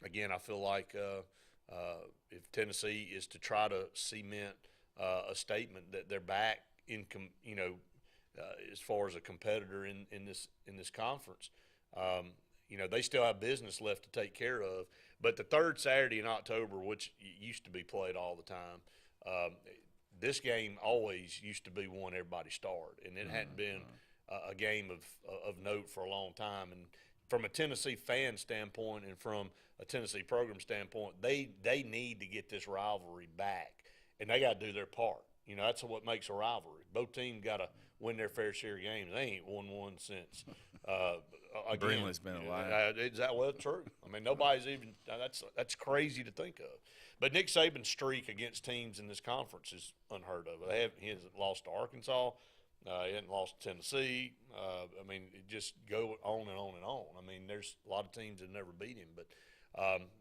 again, I feel like if Tennessee is to try to cement a statement that they're back in, you know, as far as a competitor in this conference, you know, they still have business left to take care of. But the third Saturday in October, which used to be played all the time, this game always used to be one everybody starred, and it hadn't been a game of note for a long time. And from a Tennessee fan standpoint and from a Tennessee program standpoint, they need to get this rivalry back, and they got to do their part. You know, that's what makes a rivalry. Both teams got to win their fair share of games. They ain't won one since. Greenland's been alive. Well, true. I mean, nobody's even that's crazy to think of. But Nick Saban's streak against teams in this conference is unheard of. He hasn't lost to Arkansas. He hasn't lost to Tennessee. I mean, it just go on and on and on. I mean, there's a lot of teams that never beat him, but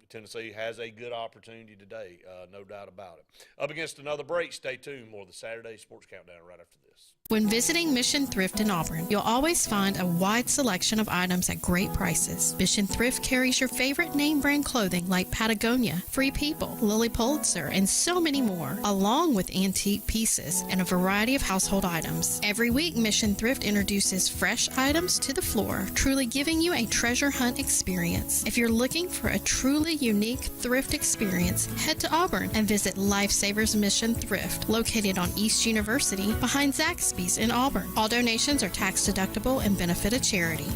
Tennessee has a good opportunity today, no doubt about it. Up against another break. Stay tuned. More of the Saturday Sports Countdown right after this. When visiting Mission Thrift in Auburn, you'll always find a wide selection of items at great prices. Mission Thrift carries your favorite name brand clothing like Patagonia, Free People, Lily Pulitzer, and so many more, along with antique pieces and a variety of household items. Every week, Mission Thrift introduces fresh items to the floor, truly giving you a treasure hunt experience. If you're looking for a truly unique thrift experience, head to Auburn and visit Lifesavers Mission Thrift, located on East University behind Zaxby's in Auburn. All donations are tax deductible and benefit a charity.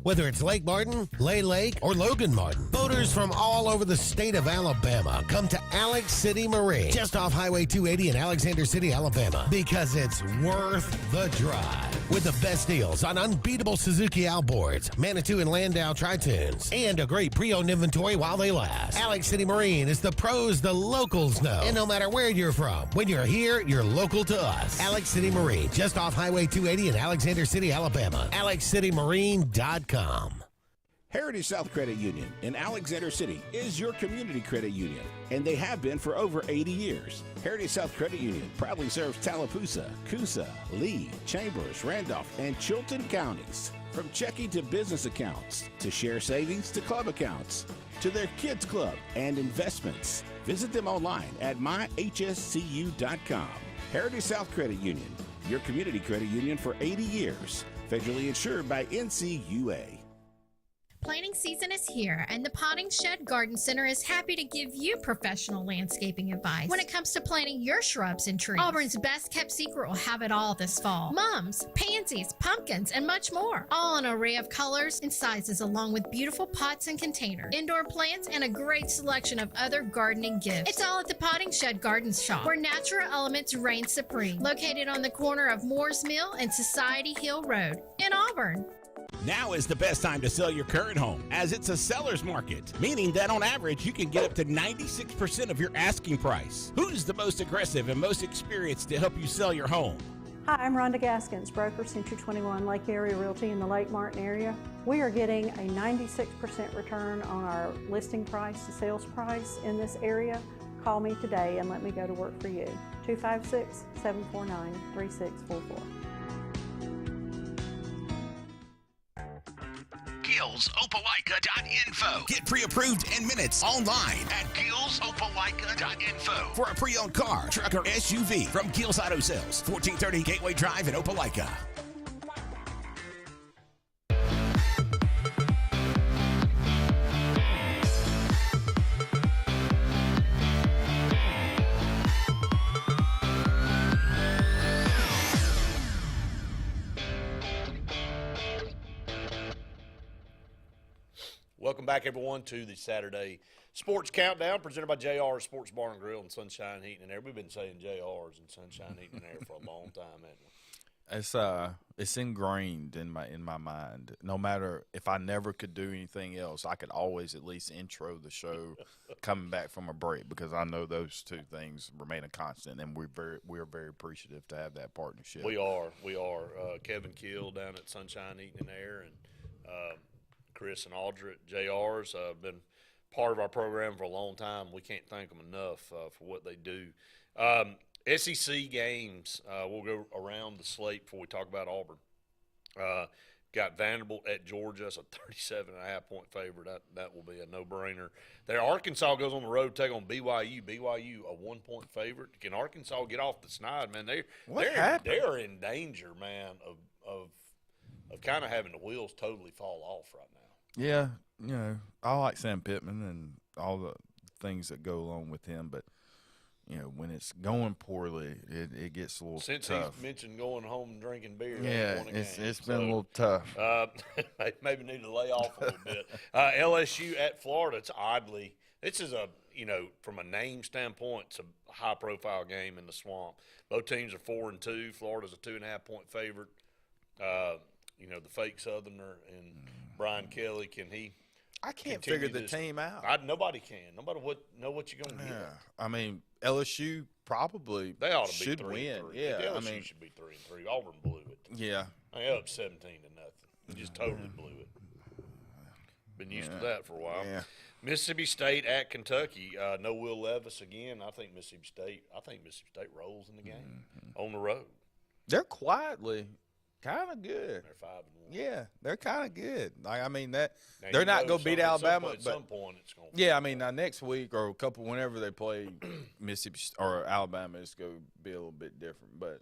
Whether it's Lake Martin, Lay Lake, or Logan Martin, boaters from all over the state of Alabama come to Alex City Marine, just off Highway 280 in Alexander City, Alabama, because it's worth the drive. With the best deals on unbeatable Suzuki outboards, Manitou and Landau Tritoons, and a great pre-owned inventory while they last. Alex City Marine is the pros the locals know. And no matter where you're from, when you're here, you're local to us. Alex City Marine, just off Highway 280 in Alexander City, Alabama. AlexCityMarine.com. Heritage South Credit Union in Alexander City is your community credit union, and they have been for over 80 years. Heritage South Credit Union proudly serves Tallapoosa, Coosa, Lee, Chambers, Randolph, and Chilton counties. From checking to business accounts, to share savings to club accounts, to their kids club and investments. Visit them online at myhscu.com. Heritage South Credit Union, your community credit union for 80 years. Federally insured by NCUA. Planting season is here, and the Potting Shed Garden Center is happy to give you professional landscaping advice when it comes to planting your shrubs and trees. Auburn's best kept secret will have it all this fall. Mums, pansies, pumpkins, and much more. All in an array of colors and sizes, along with beautiful pots and containers, indoor plants, and a great selection of other gardening gifts. It's all at the Potting Shed Garden Shop, where natural elements reign supreme. Located on the corner of Moore's Mill and Society Hill Road in Auburn. Now is the best time to sell your current home, as it's a seller's market, meaning that on average you can get up to 96% of your asking price. Who's the most aggressive and most experienced to help you sell your home? Hi, I'm Rhonda Gaskins, broker Century 21 Lake Area Realty in the Lake Martin area. We are getting a 96% return on our listing price to sales price in this area. Call me today and let me go to work for you. 256-749-3644. GillsOpelika.info. Get pre-approved in minutes online at GillsOpelika.info for a pre-owned car, truck, or SUV from Gills Auto Sales, 1430 Gateway Drive in Opelika. Welcome back, everyone, to the Saturday Sports Countdown presented by JR Sports Bar and Grill and Sunshine Heating and Air. We've been saying JR's and Sunshine Heating and Air for a long time, haven't we? It's ingrained in my mind. No matter if I never could do anything else, I could always at least intro the show coming back from a break, because I know those two things remain a constant, and we're very appreciative to have that partnership. We are. Kevin Kill down at Sunshine Heating and Air, and Chris and Audrey at JR's have been part of our program for a long time. We can't thank them enough for what they do. SEC games, we'll go around the slate before we talk about Auburn. Got Vanderbilt at Georgia. It's a 37.5-point favorite. That will be a no-brainer. There, Arkansas goes on the road, take on BYU. BYU, a 1-point favorite. Can Arkansas get off the snide, man? They're in danger, man, of kind of having the wheels totally fall off right now. Yeah, I like Sam Pittman and all the things that go along with him, but when it's going poorly, it gets a little tough. Since he's mentioned going home and drinking beer, it's been a little tough. Maybe need to lay off a little bit. LSU at Florida. This is from a name standpoint, it's a high-profile game in the Swamp. Both teams are 4-2. Florida's a 2.5-point favorite. The fake Southerner and Brian Kelly, can he? I can't figure the team out. Nobody can. Nobody know what you're going to get. I mean, LSU probably they ought to be should 3-3. win. Yeah, LSU should be 3-3. Auburn blew it. Yeah, they up 17-0. They just totally blew it. Been used to that for a while. Yeah. Mississippi State at Kentucky. No Will Levis again. I think Mississippi State rolls in the game on the road. They're quietly kind of good. They're 5-1. Yeah, they're kind of good. They're not going to beat Alabama, at some point it's going. Yeah, I mean, next week or whenever they play Mississippi or Alabama, it's going to be a little bit different. But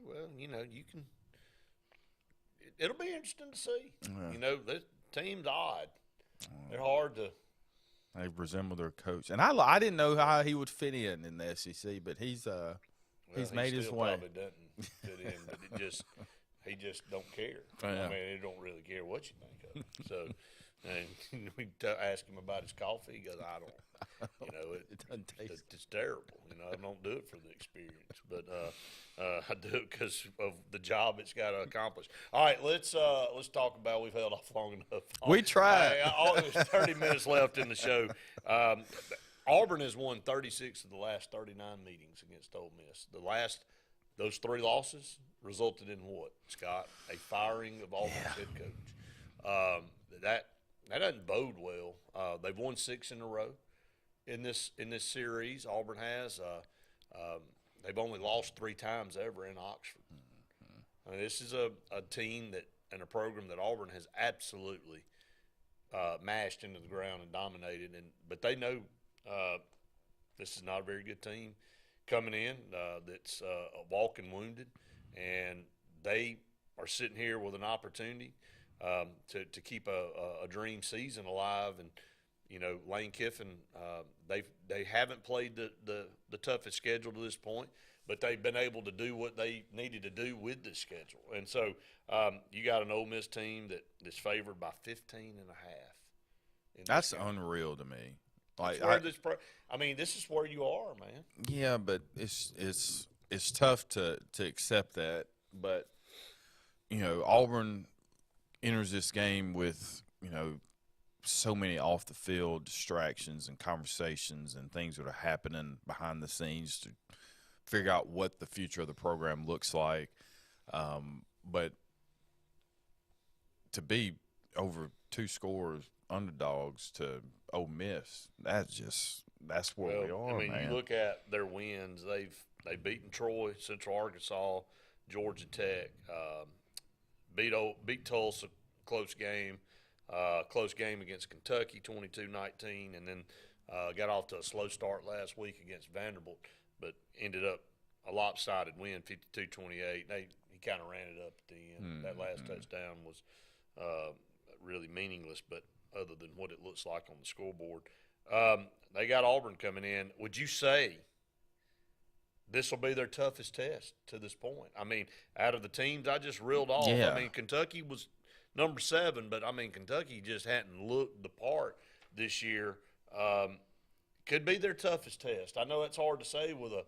well, you can. It'll be interesting to see. Yeah. The team's odd. They're hard to. They resemble their coach, and I didn't know how he would fit in the SEC, but he's made his way. Probably doesn't fit in, but he just don't care. Yeah. I mean, he don't really care what you think of him. So, and we ask him about his coffee. He goes, "I don't." It doesn't taste. It's terrible. I don't do it for the experience, but I do it because of the job it's got to accomplish. All right, let's talk about. We've held off long enough. We tried. There's 30 minutes left in the show. Auburn has won 36 of the last 39 meetings against Ole Miss. Those 3 losses resulted in what, Scott? A firing of Auburn's head coach. That doesn't bode well. They've won 6 in a row in this series. Auburn has. They've only lost 3 times ever in Oxford. I mean, this is a team and a program that Auburn has absolutely mashed into the ground and dominated. But they know this is not a very good team coming in that's walking wounded, and they are sitting here with an opportunity to keep a dream season alive. And you know, Lane Kiffin, they haven't played the toughest schedule to this point, but they've been able to do what they needed to do with this schedule. And so you got an Ole Miss team that's favored by 15.5. That's unreal to me. Like this is where you are, man. Yeah, but it's tough to accept that. But you know, Auburn enters this game with, you know, so many off the field distractions and conversations and things that are happening behind the scenes to figure out what the future of the program looks like. But to be over 2 scores underdogs to Ole Miss, that's where we are, I mean, man. you look at their wins. They've beaten Troy, Central Arkansas, Georgia Tech, beat Tulsa, close game against Kentucky, 22-19, and then got off to a slow start last week against Vanderbilt, but ended up a lopsided win, 52-28. He kind of ran it up at the end. That last touchdown was really meaningless, but other than what it looks like on the scoreboard. They got Auburn coming in. Would you say this will be their toughest test to this point? I mean, out of the teams I just reeled off, Yeah. I mean, Kentucky was number 7, but, I mean, Kentucky just hadn't looked the part this year. Could be their toughest test. I know it's hard to say with a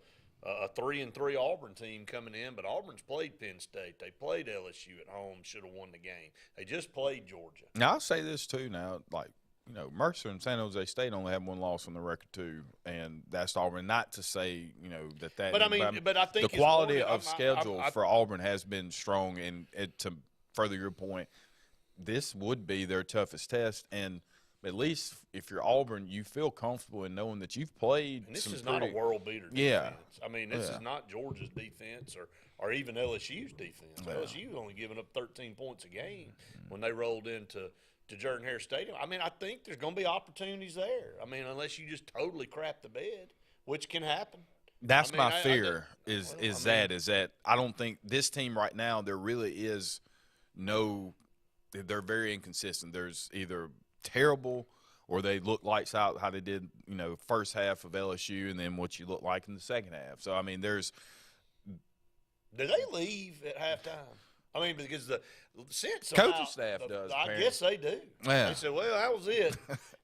3-3 Auburn team coming in, but Auburn's played Penn State. They played LSU at home, should have won the game. They just played Georgia. Now, I'll say this too now, like, you know, Mercer and San Jose State only have 1 loss on the record too, and that's Auburn. Not to say, you know, that. But I mean, but I think the quality it's more, of schedule for Auburn has been strong, and to further your point, this would be their toughest test, and at least if you're Auburn, you feel comfortable in knowing that you've played. And this some is not a world beater defense. Yeah. I mean, this is not Georgia's defense or even LSU's defense. Yeah. LSU's only giving up 13 points a game when they rolled into Jordan-Hare Stadium. I mean, I think there's going to be opportunities there. I mean, unless you just totally crap the bed, which can happen. That's I mean, my fear is that I don't think this team right now, there really is no – they're very inconsistent. There's either terrible or they look lights out how they did, you know, first half of LSU and then what you look like in the second half. So, I mean, there's – Do they leave at halftime? I mean, because the sense coaching staff does. I guess they do. Yeah. They said, well, that was it.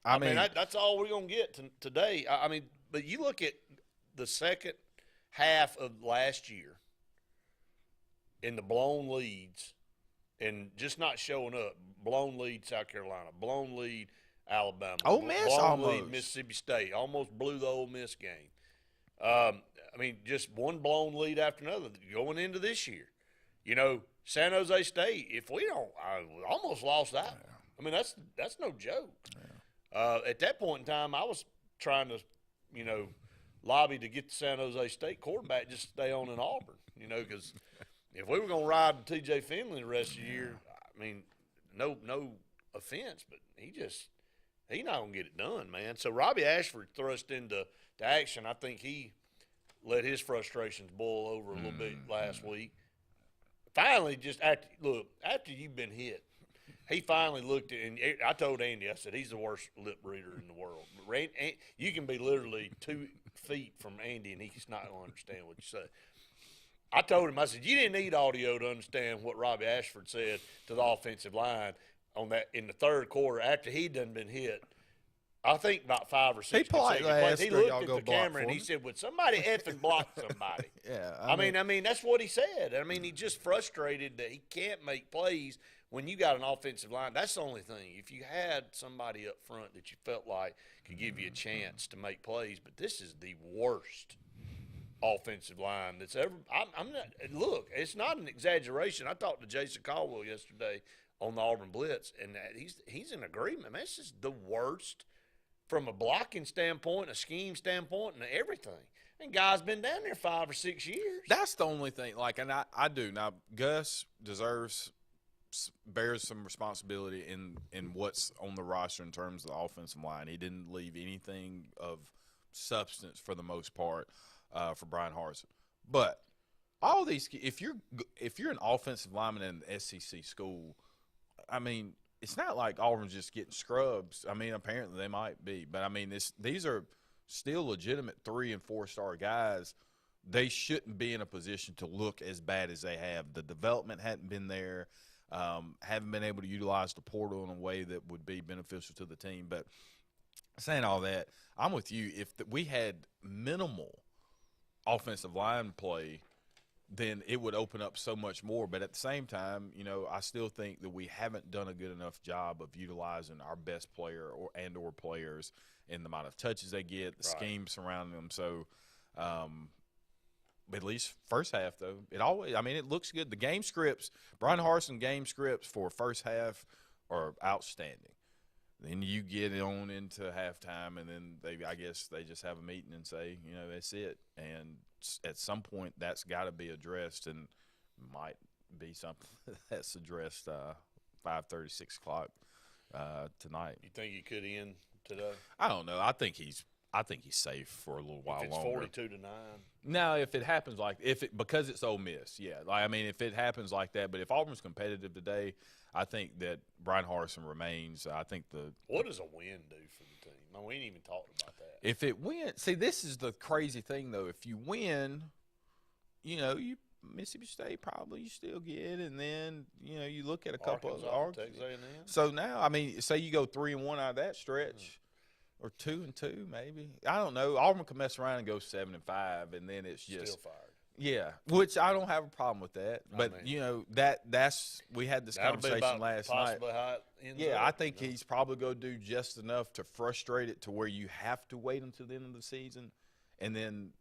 I mean that's all we're going to get today. I mean, but you look at the second half of last year in the blown leads and just not showing up. Blown lead South Carolina, blown lead Alabama, Ole Miss blown almost. lead Mississippi State, almost blew the Ole Miss game. I mean, just one blown lead after another going into this year. You know, San Jose State, if we don't, I almost lost that one. I mean, that's no joke. Yeah. At that point in time, I was trying to, you know, lobby to get the San Jose State quarterback just to stay on in Auburn, you know, because if we were going to ride T.J. Finley the rest of the year, I mean, no offense, but he's not going to get it done, man. So Robbie Ashford thrust into action. I think he let his frustrations boil over a little bit last week. Finally, just after you've been hit, he finally looked at, and I told Andy, I said, he's the worst lip reader in the world. You can be literally 2 feet from Andy, and he's not going to understand what you say. I told him, I said, you didn't need audio to understand what Robbie Ashford said to the offensive line on that in the third quarter after he'd done been hit. I think about 5 or 6 consecutive plays. He looked at the camera and he said, would somebody effing block somebody? Yeah. I mean, that's what he said. I mean, he's just frustrated that he can't make plays when you got an offensive line. That's the only thing. If you had somebody up front that you felt like could give you a chance to make plays, but this is the worst offensive line that's ever. I'm not. Look, it's not an exaggeration. I talked to Jason Caldwell yesterday on the Auburn Blitz, and he's in agreement. Man, this is the worst from a blocking standpoint, a scheme standpoint, and everything. And guys been down there 5 or 6 years. That's the only thing. Like, and I do now. Gus bears some responsibility in what's on the roster in terms of the offensive line. He didn't leave anything of substance for the most part for Brian Harsin. But all these, if you're an offensive lineman in an SEC school, I mean, it's not like Auburn's just getting scrubs. I mean, apparently they might be. But, I mean, these are still legitimate 3- and 4-star guys. They shouldn't be in a position to look as bad as they have. The development hadn't been there. Haven't been able to utilize the portal in a way that would be beneficial to the team. But saying all that, I'm with you. If we had minimal offensive line play, then it would open up so much more. But at the same time, you know, I still think that we haven't done a good enough job of utilizing our best player or players in the amount of touches they get, the scheme surrounding them. So, at least first half, though, it looks good. The game scripts, Brian Harsin game scripts for first half are outstanding. Then you get on into halftime, and then I guess they just have a meeting and say, you know, that's it. And at some point, that's got to be addressed, and might be something that's addressed 5:30, 6 o'clock tonight. You think he could end today? I don't know. I think he's safe for a little while longer. If it's 42-9. No, if it happens because it's Ole Miss, yeah. I mean, if it happens like that, but if Auburn's competitive today, I think that Brian Harsin remains. I think what does a win do for the team? No, we ain't even talked about that. If it wins, see, this is the crazy thing though. If you win, you know, Mississippi State probably you still get, and then you know you look at a couple of Texas A&M. So now, I mean, say you go 3-1 out of that stretch. Or 2-2, maybe. I don't know. Auburn can mess around and go 7-5, and then it's just still fired. Yeah, which I don't have a problem with that. But you know that's we had this conversation last night. I think he's probably going to do just enough to frustrate it to where you have to wait until the end of the season, and then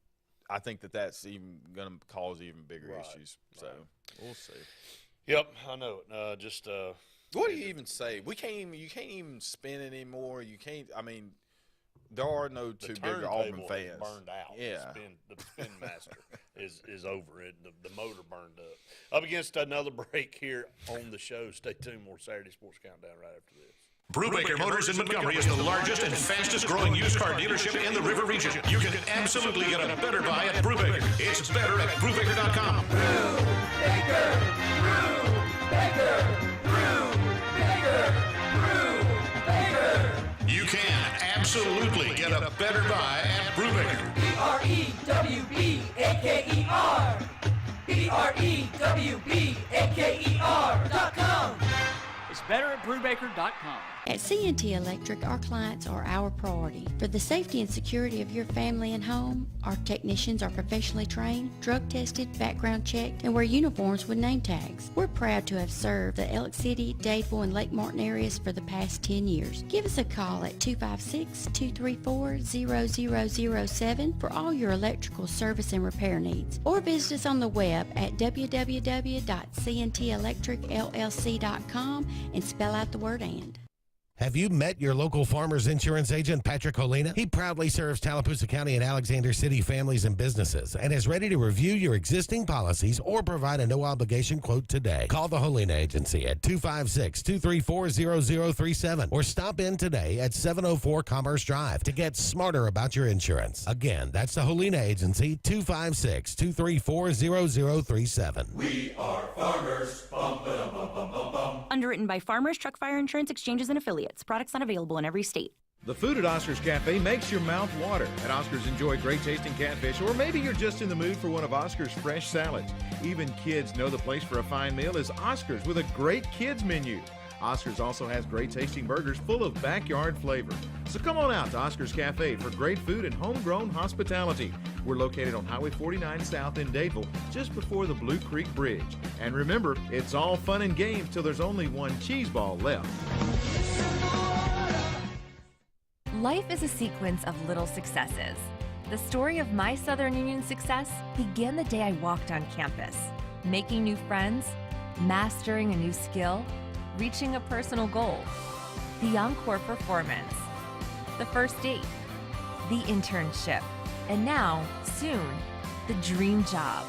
I think that's even going to cause even bigger issues. So we'll see. Yep, I know it. What do you even say? You can't even spin anymore. You can't. I mean. There are no two bigger Auburn fans. Burned out. Yeah, the spin master is over it. The motor burned up. Up against another break here on the show. Stay tuned. More Saturday Sports Countdown right after this. Brubaker Motors in Montgomery is the largest and fastest growing used car dealership in the River Region. You can absolutely get a better buy at Brubaker. It's better at Brubaker.com. Brubaker, You can absolutely get a better buy at Brubaker. BREWBAKER.com. It's better at Brubaker.com. At C&T Electric, our clients are our priority. For the safety and security of your family and home, our technicians are professionally trained, drug tested, background checked, and wear uniforms with name tags. We're proud to have served the Elk City, Dadeville, and Lake Martin areas for the past 10 years. Give us a call at 256-234-0007 for all your electrical service and repair needs, or visit us on the web at www.cntelectricllc.com and spell out the word "and." Have you met your local farmer's insurance agent, Patrick Holina? He proudly serves Tallapoosa County and Alexander City families and businesses and is ready to review your existing policies or provide a no-obligation quote today. Call the Holina Agency at 256-234-0037 or stop in today at 704 Commerce Drive to get smarter about your insurance. Again, that's the Holina Agency, 256-234-0037. We are farmers. Bum, ba, bum, bum, bum, bum. Underwritten by Farmers Truck Fire Insurance Exchanges and Affiliates. Products not available in every state. The food at Oscar's Cafe makes your mouth water. At Oscar's, enjoy great tasting catfish, or maybe you're just in the mood for one of Oscar's fresh salads. Even kids know the place for a fine meal is Oscar's with a great kids menu. Oscar's also has great tasting burgers full of backyard flavor. So come on out to Oscar's Cafe for great food and homegrown hospitality. We're located on Highway 49 South in Dadeville, just before the Blue Creek Bridge. And remember, it's all fun and games till there's only one cheese ball left. Life is a sequence of little successes. The story of my Southern Union success began the day I walked on campus. Making new friends, mastering a new skill, reaching a personal goal. The encore performance, the first date, the internship, and now, soon, the dream job.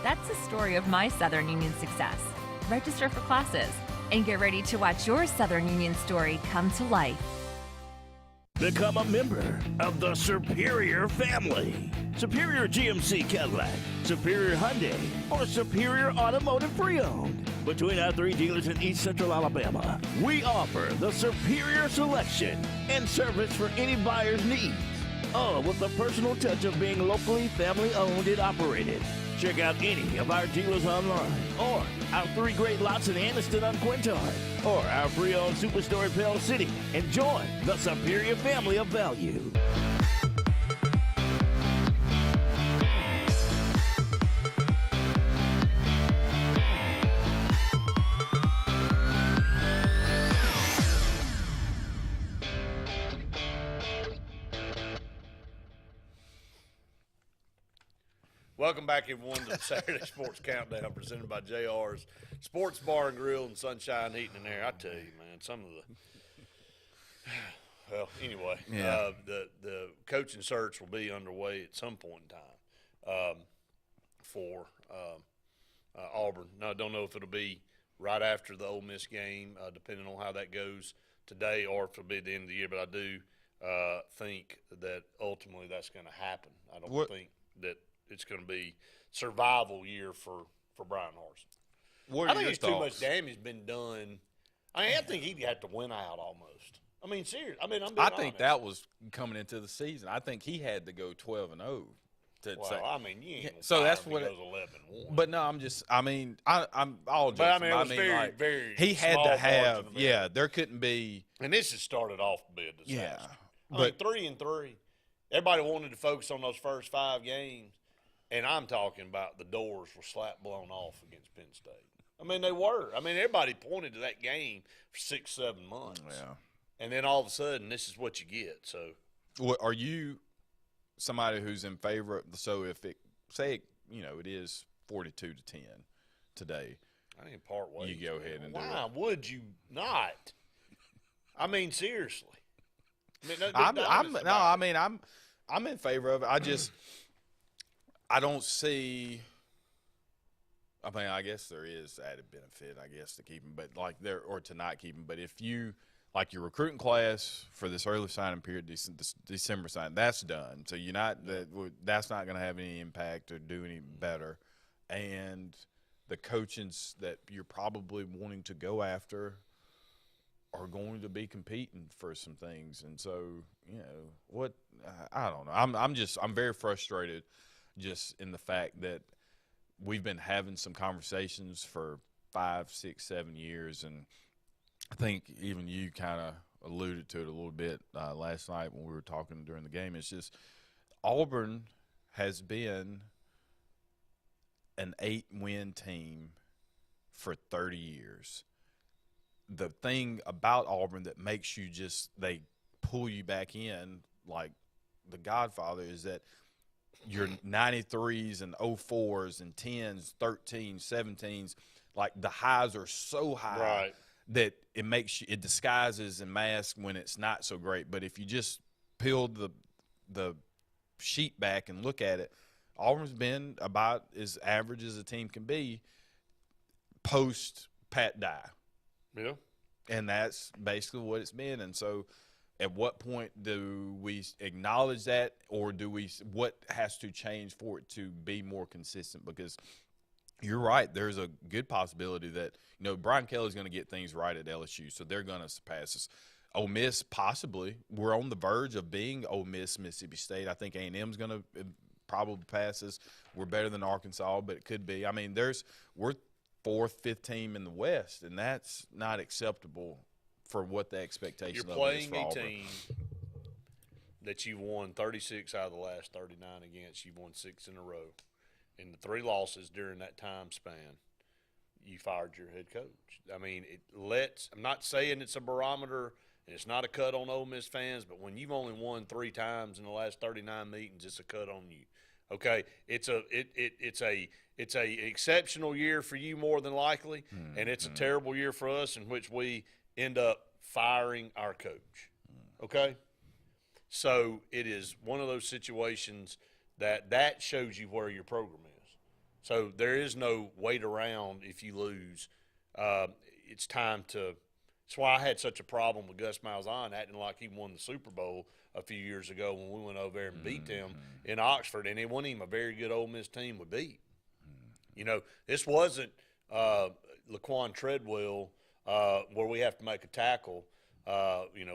That's the story of my Southern Union success. Register for classes and get ready to watch your Southern Union story come to life. Become a member of the Superior family. Superior GMC Cadillac, Superior Hyundai, or Superior Automotive Pre-Owned. Between our 3 dealers in East Central Alabama, we offer the superior selection and service for any buyer's needs. All with the personal touch of being locally family-owned and operated. Check out any of our dealers online, or our 3 great lots in Anniston on Quintard, or our pre-owned superstore in Pell City, and join the superior family of value. Welcome back, everyone, to the Saturday Sports Countdown presented by JR's Sports Bar and Grill and Sunshine Heating and Air. I tell you, man, some of the – well, anyway, the coaching search will be underway at some point in time for Auburn. Now, I don't know if it'll be right after the Ole Miss game, depending on how that goes today, or if it'll be at the end of the year. But I do think that ultimately that's going to happen. I don't think that – it's going to be survival year for Brian Harsin. I think it's too much damage been done. I think he'd have to win out almost. I mean, seriously. I mean, I'm being honest. that was coming into the season. I think he had to go 12-0. I mean, you ain't so that's what goes 11-1. But no, I'm all joking. But I mean, it was very he had to have. Yeah, there couldn't be. And this has started off to be a disaster. Yeah, but 3-3. Everybody wanted to focus on those first 5 games. And I'm talking about the doors were slap blown off against Penn State. I mean, they were. I mean, everybody pointed to that game for 6-7 months. Yeah. And then all of a sudden, this is what you get. So, are you somebody who's in favor of – so if it – say, it is 42-10 today. I didn't part ways. You go ahead and do it. Why would you not? I mean, seriously. I mean, I'm in favor of it. I just – I don't see. I mean, I guess there is added benefit, I guess, to keep him, but or to not keep him. But if you your recruiting class for this early signing period, this December signing, that's done. So that's not going to have any impact or do any better. And the coachings that you're probably wanting to go after are going to be competing for some things. And so, I don't know. I'm very frustrated. Just in the fact that we've been having some conversations for 5, 6, 7 years, and I think even you kind of alluded to it a little bit last night when we were talking during the game. It's just Auburn has been an 8-win team for 30 years. The thing about Auburn that makes you they pull you back in like the Godfather is that your 93s and 04s and 10s, 13s, 17s, like the highs are so high that it disguises and masks when it's not so great. But if you just peel the sheet back and look at it, Auburn's been about as average as a team can be post Pat Dye. Yeah. And that's basically what it's been. And so at what point do we acknowledge that, or what has to change for it to be more consistent? Because you're right, there's a good possibility that, Brian Kelly's going to get things right at LSU, so they're going to surpass us. Ole Miss, possibly. We're on the verge of being Ole Miss, Mississippi State. I think A&M's going to probably pass us. We're better than Arkansas, but it could be. I mean, we're 4th, 5th team in the West, and that's not acceptable for what the expectation You're of playing is for Auburn. A team that you've won 36 out of the last 39 against. You've won 6 in a row. In the 3 losses during that time span, you fired your head coach. I mean, I'm not saying it's a barometer and it's not a cut on Ole Miss fans, but when you've only won 3 times in the last 39 meetings, it's a cut on you. Okay, it's a exceptional year for you more than likely, and it's a terrible year for us in which we end up firing our coach. Okay? So it is one of those situations that shows you where your program is. So there is no wait around if you lose. It's time to – that's why I had such a problem with Gus Malzahn acting like he won the Super Bowl a few years ago when we went over there and beat them in Oxford, and it wasn't even a very good Ole Miss team we beat. This wasn't Laquan Treadwell, where we have to make a tackle,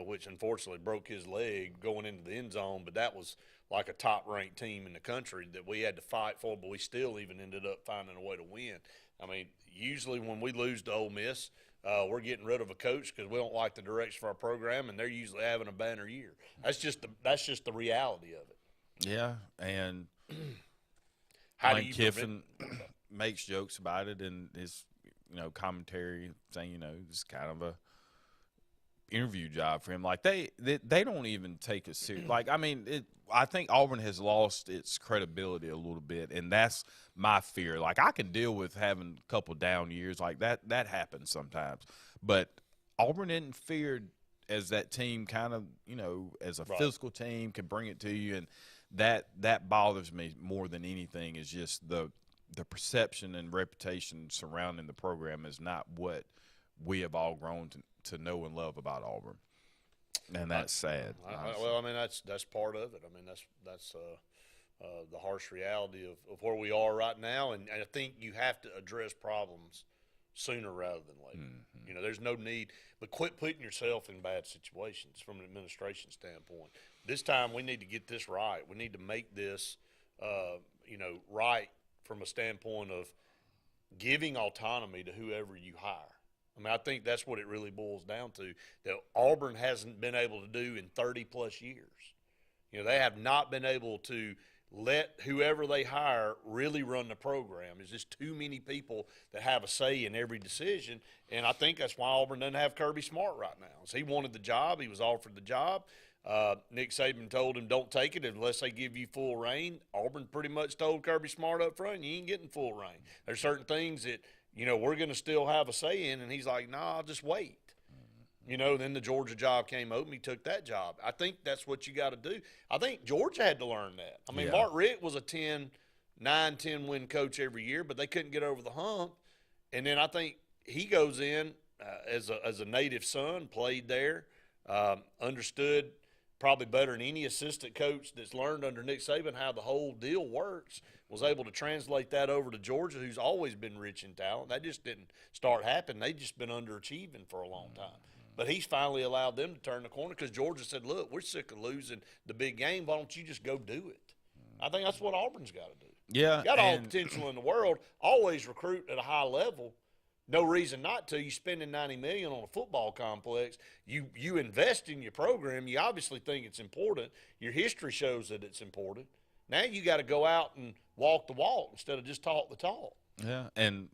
which unfortunately broke his leg going into the end zone, but that was like a top-ranked team in the country that we had to fight for, but we still even ended up finding a way to win. I mean, usually when we lose to Ole Miss, we're getting rid of a coach because we don't like the direction of our program, and they're usually having a banner year. That's just the reality of it. Yeah, and How Lane do you Kiffin makes jokes about it in his commentary, saying it's kind of a interview job for him. Like they don't even take it serious. Like I think Auburn has lost its credibility a little bit, and that's my fear. Like I can deal with having a couple down years like that. That happens sometimes, but Auburn isn't feared as that team kind of as a physical team can bring it to you, and that bothers me more than anything. Is just the perception and reputation surrounding the program is not what we have all grown to know and love about Auburn, and that's sad. That's part of it. I mean, that's the harsh reality of where we are right now, and I think you have to address problems sooner rather than later. Mm-hmm. There's no need, but quit putting yourself in bad situations from an administration standpoint. This time we need to get this right. We need to make this, right from a standpoint of giving autonomy to whoever you hire. I mean, I think that's what it really boils down to, that Auburn hasn't been able to do in 30-plus years. They have not been able to let whoever they hire really run the program. There's just too many people that have a say in every decision, and I think that's why Auburn doesn't have Kirby Smart right now. So he wanted the job. He was offered the job. Nick Saban told him don't take it unless they give you full reign. Auburn pretty much told Kirby Smart up front, you ain't getting full reign. There's certain things that we're going to still have a say in, and he's like, nah, I'll just wait. Then the Georgia job came open. He took that job. I think that's what you got to do. I think Georgia had to learn that. I mean, Bart Rick was a 9-10 win coach every year, but they couldn't get over the hump. And then I think he goes in as a native son, played there, understood probably better than any assistant coach that's learned under Nick Saban how the whole deal works, was able to translate that over to Georgia, who's always been rich in talent. That just didn't start happening. They've just been underachieving for a long time. But he's finally allowed them to turn the corner because Georgia said, look, we're sick of losing the big game. Why don't you just go do it? I think that's what Auburn's got to do. Yeah. Got all the potential in the world. Always recruit at a high level. No reason not to. You spending $90 million on a football complex. You invest in your program. You obviously think it's important. Your history shows that it's important. Now you got to go out and walk the walk instead of just talk the talk. Yeah, and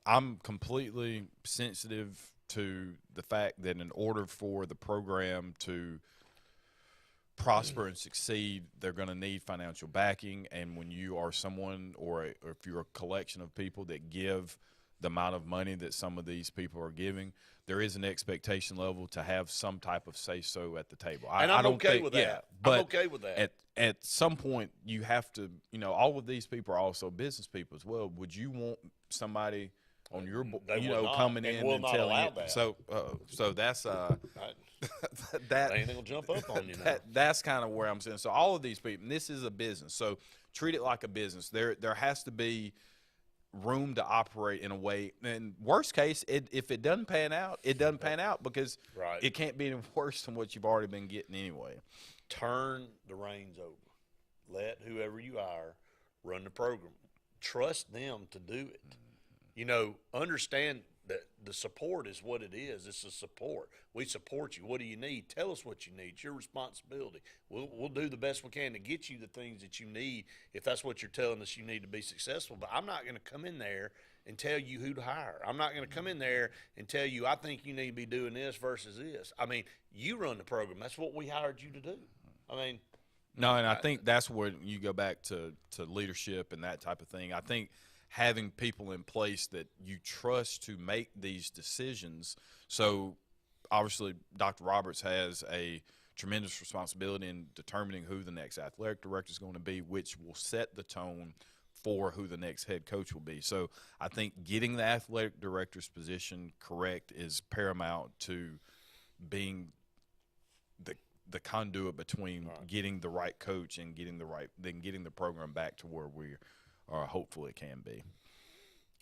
I'm completely sensitive to the fact that in order for the program to prosper and succeed, they're going to need financial backing. And when you are someone or if you're a collection of people that give the amount of money that some of these people are giving, there is an expectation level to have some type of say-so at the table. And I'm okay with that. Yeah, but I'm okay with that. At some point, you have to, all of these people are also business people as well. Would you want somebody on your, coming in and telling you? That. So that's that. They ain't gonna jump up on you now. That's kind of where I'm saying. So all of these people, and this is a business. So treat it like a business. There has to be room to operate in a way. And worst case, if it doesn't pan out, it doesn't pan out because it can't be any worse than what you've already been getting anyway. Turn the reins over. Let whoever you hire run the program. Trust them to do it. Understand that the support is what it is. It's a support. We support you. What do you need? Tell us what you need. It's your responsibility. We'll do the best we can to get you the things that you need if that's what you're telling us you need to be successful. But I'm not going to come in there and tell you who to hire. I'm not going to come in there and tell you I think you need to be doing this versus this. I mean, you run the program. That's what we hired you to do. I mean, no, and I think that's where you go back to leadership and that type of thing. I think having people in place that you trust to make these decisions. So obviously Dr. Roberts has a tremendous responsibility in determining who the next athletic director is going to be, which will set the tone for who the next head coach will be. So I think getting the athletic director's position correct is paramount to being the conduit between getting the right coach and getting the program back to where we are hopeful it can be.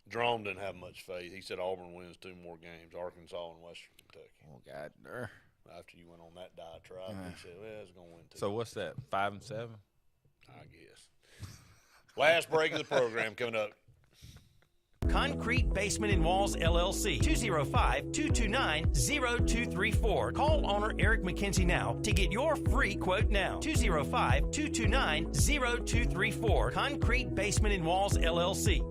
Jerome didn't have much faith. He said Auburn wins 2 more games, Arkansas and Western Kentucky. Oh, God. There. After you went on that diatribe, he said, well, it's going to win 2. So what's that, 5 and 7? I guess. Last break of the program coming up. Concrete Basement and Walls, LLC, 205-229-0234. Call owner Eric McKenzie now to get your free quote now. 205-229-0234. Concrete Basement and Walls, LLC.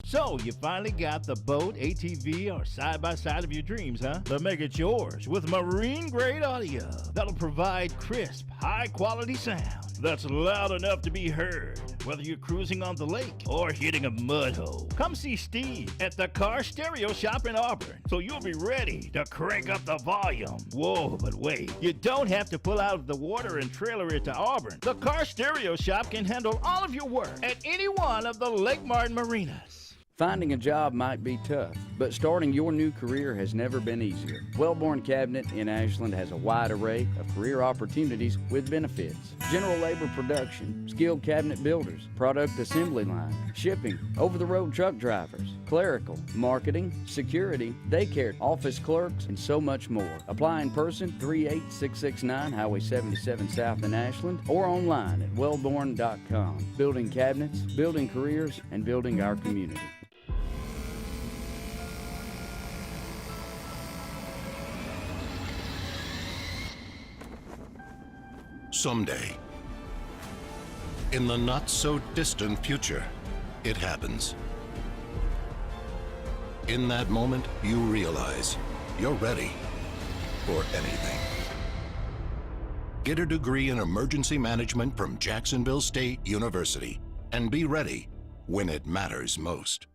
So, you finally got the boat, ATV, or side-by-side of your dreams, huh? Then make it yours with marine-grade audio that'll provide crisp, high-quality sound that's loud enough to be heard, whether you're cruising on the lake or hitting a mud hole. Come see Steve at the Car Stereo Shop in Auburn, so you'll be ready to crank up the volume. Whoa, but wait, you don't have to pull out of the water and trailer it to Auburn. The Car Stereo Shop can handle all of your work at any one of the Lake Martin marinas. Finding a job might be tough, but starting your new career has never been easier. Wellborn Cabinet in Ashland has a wide array of career opportunities with benefits. General labor production, skilled cabinet builders, product assembly line, shipping, over-the-road truck drivers, clerical, marketing, security, daycare, office clerks, and so much more. Apply in person, 38669 Highway 77 South in Ashland, or online at wellborn.com. Building cabinets, building careers, and building our community. Someday, in the not-so-distant future, it happens. In that moment, you realize you're ready for anything. Get a degree in emergency management from Jacksonville State University and be ready when it matters most.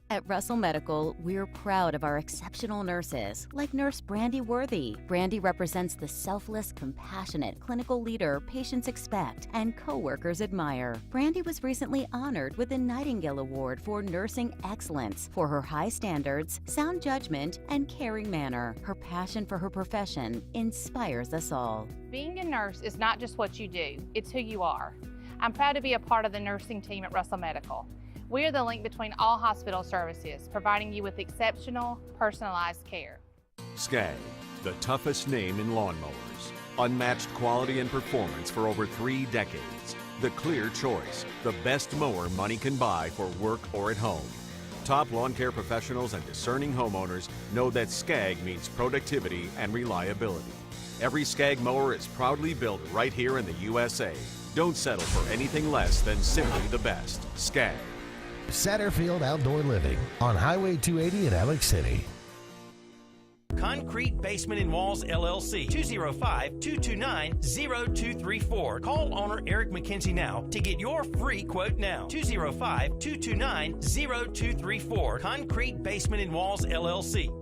At Russell Medical, we're proud of our exceptional nurses, like Nurse Brandy Worthy. Brandy represents the selfless, compassionate clinical leader patients expect and coworkers admire. Brandy was recently honored with the Nightingale Award for Nursing Excellence for her high standards, sound judgment, and caring manner. Her passion for her profession inspires us all. Being a nurse is not just what you do, it's who you are. I'm proud to be a part of the nursing team at Russell Medical. We are the link between all hospital services, providing you with exceptional, personalized care. Skag, the toughest name in lawnmowers. Unmatched quality and performance for over 3 decades. The clear choice, the best mower money can buy for work or at home. Top lawn care professionals and discerning homeowners know that Skag means productivity and reliability. Every Skag mower is proudly built right here in the USA. Don't settle for anything less than simply the best. Skag. Satterfield Outdoor Living on Highway 280 in Alex City. Concrete Basement and Walls, LLC, 205-229-0234. Call owner Eric McKenzie now to get your free quote now. 205-229-0234. Concrete Basement and Walls, LLC.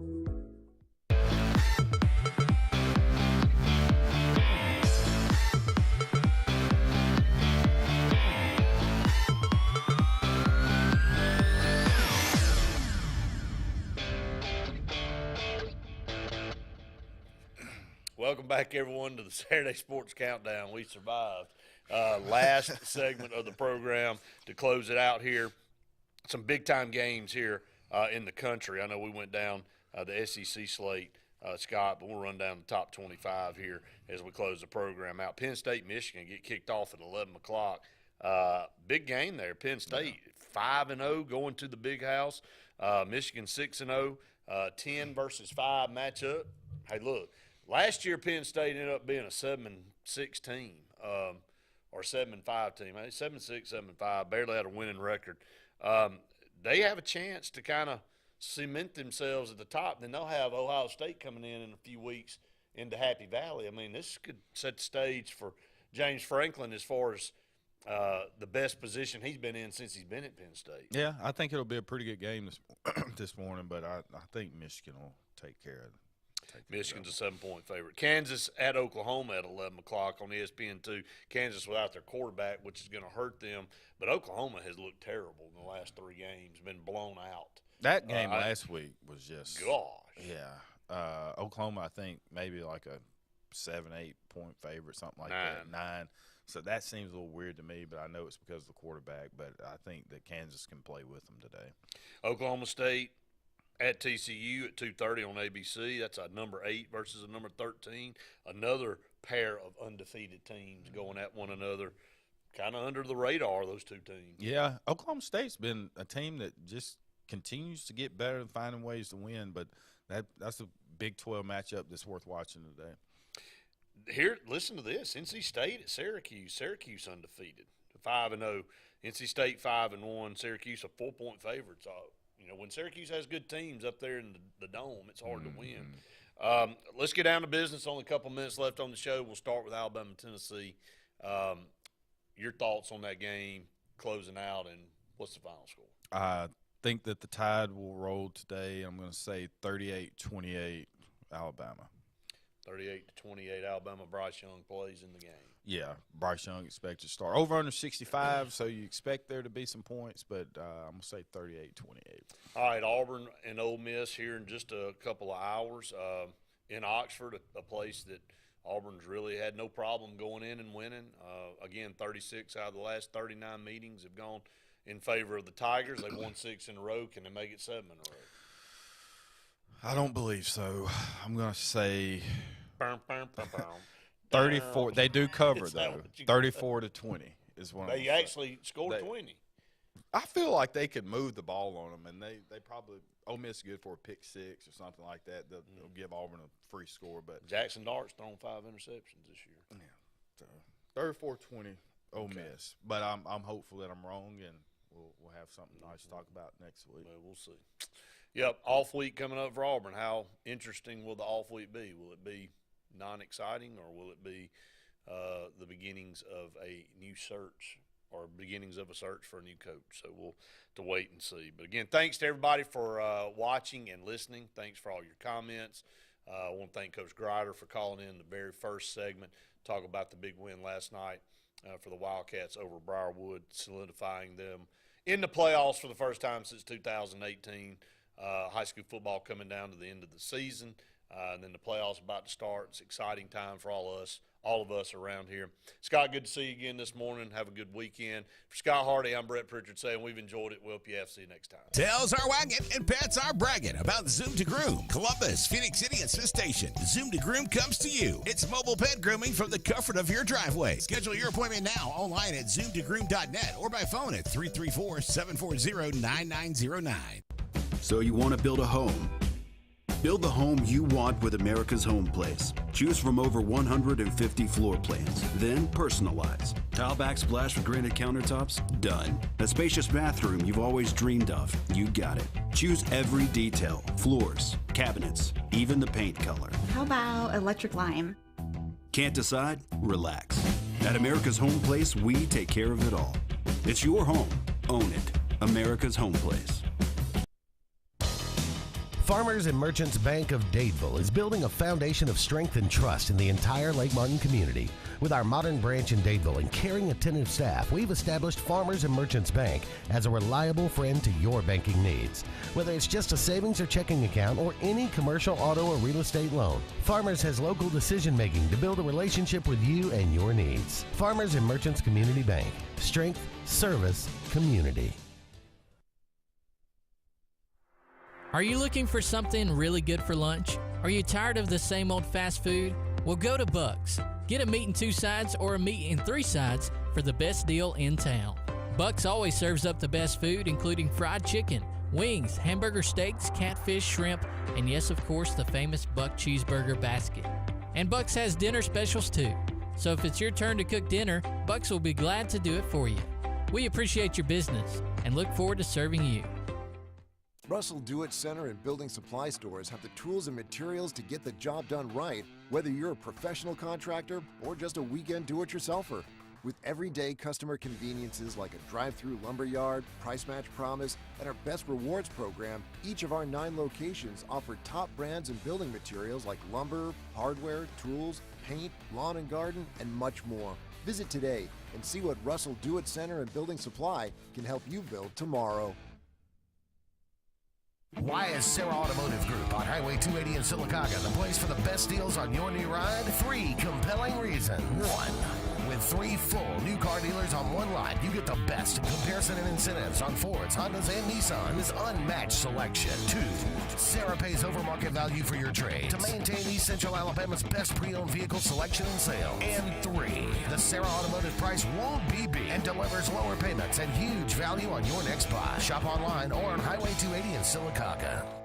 Welcome back, everyone, to the Saturday Sports Countdown. We survived. Last segment of the program to close it out here. Some big-time games here in the country. I know we went down the SEC slate, Scott, but we'll run down the top 25 here as we close the program out. Penn State, Michigan get kicked off at 11 o'clock. Big game there. Penn State 5-0 going to the Big House. Michigan 6-0, 10 versus 5 matchup. Hey, look. Last year, Penn State ended up being a 7-6 team or 7-5 team. 7-6, 7-5, barely had a winning record. They have a chance to kind of cement themselves at the top. Then they'll have Ohio State coming in a few weeks into Happy Valley. I mean, this could set the stage for James Franklin as far as the best position he's been in since he's been at Penn State. Yeah, I think it'll be a pretty good game this morning, but I think Michigan will take care of it. Michigan's a 7-point favorite. Kansas at Oklahoma at 11 o'clock on ESPN2. Kansas without their quarterback, which is going to hurt them. But Oklahoma has looked terrible in the last 3 games, been blown out. That game last week was just – gosh. Yeah. Oklahoma, I think, maybe like a 7-8 point favorite, something like that. 9. So that seems a little weird to me, but I know it's because of the quarterback. But I think that Kansas can play with them today. Oklahoma State at TCU at 2:30 on ABC. That's a number 8 versus a number 13. Another pair of undefeated teams going at one another. Kind of under the radar, those two teams. Yeah, Oklahoma State's been a team that just continues to get better and finding ways to win, but that's a Big 12 matchup that's worth watching today. Here, listen to this: NC State at Syracuse. Syracuse undefeated, 5-0. NC State 5-1. Syracuse a 4-point favorite. So, when Syracuse has good teams up there in the dome, it's hard to win. Let's get down to business. Only a couple minutes left on the show. We'll start with Alabama, Tennessee. Your thoughts on that game closing out, and what's the final score? I think that the Tide will roll today. I'm going to say 38-28 Alabama. 38-28 Alabama. Bryce Young plays in the game. Yeah, Bryce Young expected to start. Over under 65, so you expect there to be some points, but I'm going to say 38-28. All right, Auburn and Ole Miss here in just a couple of hours. In Oxford, a place that Auburn's really had no problem going in and winning. Again, 36 out of the last 39 meetings have gone in favor of the Tigers. They've won 6 in a row. Can they make it 7 in a row? I don't believe so. I'm going to say 34. They do cover, though. 34-20 is one. They actually scored 20. I feel like they could move the ball on them, and they probably – Ole Miss is good for a pick 6 or something like that. They'll give Auburn a free score. But Jackson Dart's thrown 5 interceptions this year. Yeah, so 34-20 Ole Miss. But I'm hopeful that I'm wrong, and we'll have something nice to talk about next week. Well, we'll see. Yep, off week coming up for Auburn. How interesting will the off week be? Will it be non-exciting, or will it be the beginnings of a new search or beginnings of a search for a new coach? So we'll to wait and see. But again, thanks to everybody for watching and listening. Thanks for all your comments. I want to thank Coach Grider for calling in the very first segment, talk about the big win last night for the Wildcats over Briarwood, solidifying them in the playoffs for the first time since 2018. High school football coming down to the end of the season, and then the playoffs about to start. It's an exciting time for all of us around here. Scott, good to see you again this morning. Have a good weekend. For Scott Hardy, I'm Brett Pritchard saying we've enjoyed it. We'll see you next time. Tails are wagging and pets are bragging about Zoom to Groom. Columbus, Phoenix City, and Smith Station. Zoom to Groom comes to you. It's mobile pet grooming from the comfort of your driveway. Schedule your appointment now online at zoomtogroom.net or by phone at 334-740-9909. So you want to build a home? Build the home you want with America's Home Place. Choose from over 150 floor plans, then personalize. Tile backsplash with granite countertops? Done. A spacious bathroom you've always dreamed of? You got it. Choose every detail, floors, cabinets, even the paint color. How about electric lime? Can't decide? Relax. At America's Home Place, we take care of it all. It's your home. Own it. America's Home Place. Farmers and Merchants Bank of Dadeville is building a foundation of strength and trust in the entire Lake Martin community. With our modern branch in Dadeville and caring, attentive staff, we've established Farmers and Merchants Bank as a reliable friend to your banking needs. Whether it's just a savings or checking account or any commercial, auto, or real estate loan, Farmers has local decision-making to build a relationship with you and your needs. Farmers and Merchants Community Bank. Strength, service, community. Are you looking for something really good for lunch? Are you tired of the same old fast food? Well, go to Buck's. Get a meat in 2 sides or a meat in 3 sides for the best deal in town. Buck's always serves up the best food, including fried chicken, wings, hamburger steaks, catfish, shrimp, and yes, of course, the famous Buck Cheeseburger Basket. And Buck's has dinner specials too. So if it's your turn to cook dinner, Buck's will be glad to do it for you. We appreciate your business and look forward to serving you. Russell Do-It Center and building supply stores have the tools and materials to get the job done right, whether you're a professional contractor or just a weekend do-it-yourselfer. With everyday customer conveniences like a drive-through lumberyard, price match promise, and our Best Rewards program, each of our 9 locations offer top brands and building materials like lumber, hardware, tools, paint, lawn and garden, and much more. Visit today and see what Russell Do-It Center and Building Supply can help you build tomorrow. Why is Sarah Automotive Group on Highway 280 in Sylacauga the place for the best deals on your new ride? 3 compelling reasons. 1. With 3 full new car dealers on one lot, you get the best in comparison and incentives on Fords, Hondas, and Nissans. Unmatched selection. 2. Sarah pays over market value for your trade to maintain East Central Alabama's best pre-owned vehicle selection and sales. And 3. The Sarah Automotive price won't be beat and delivers lower payments and huge value on your next buy. Shop online or on Highway 280 in Sylacauga.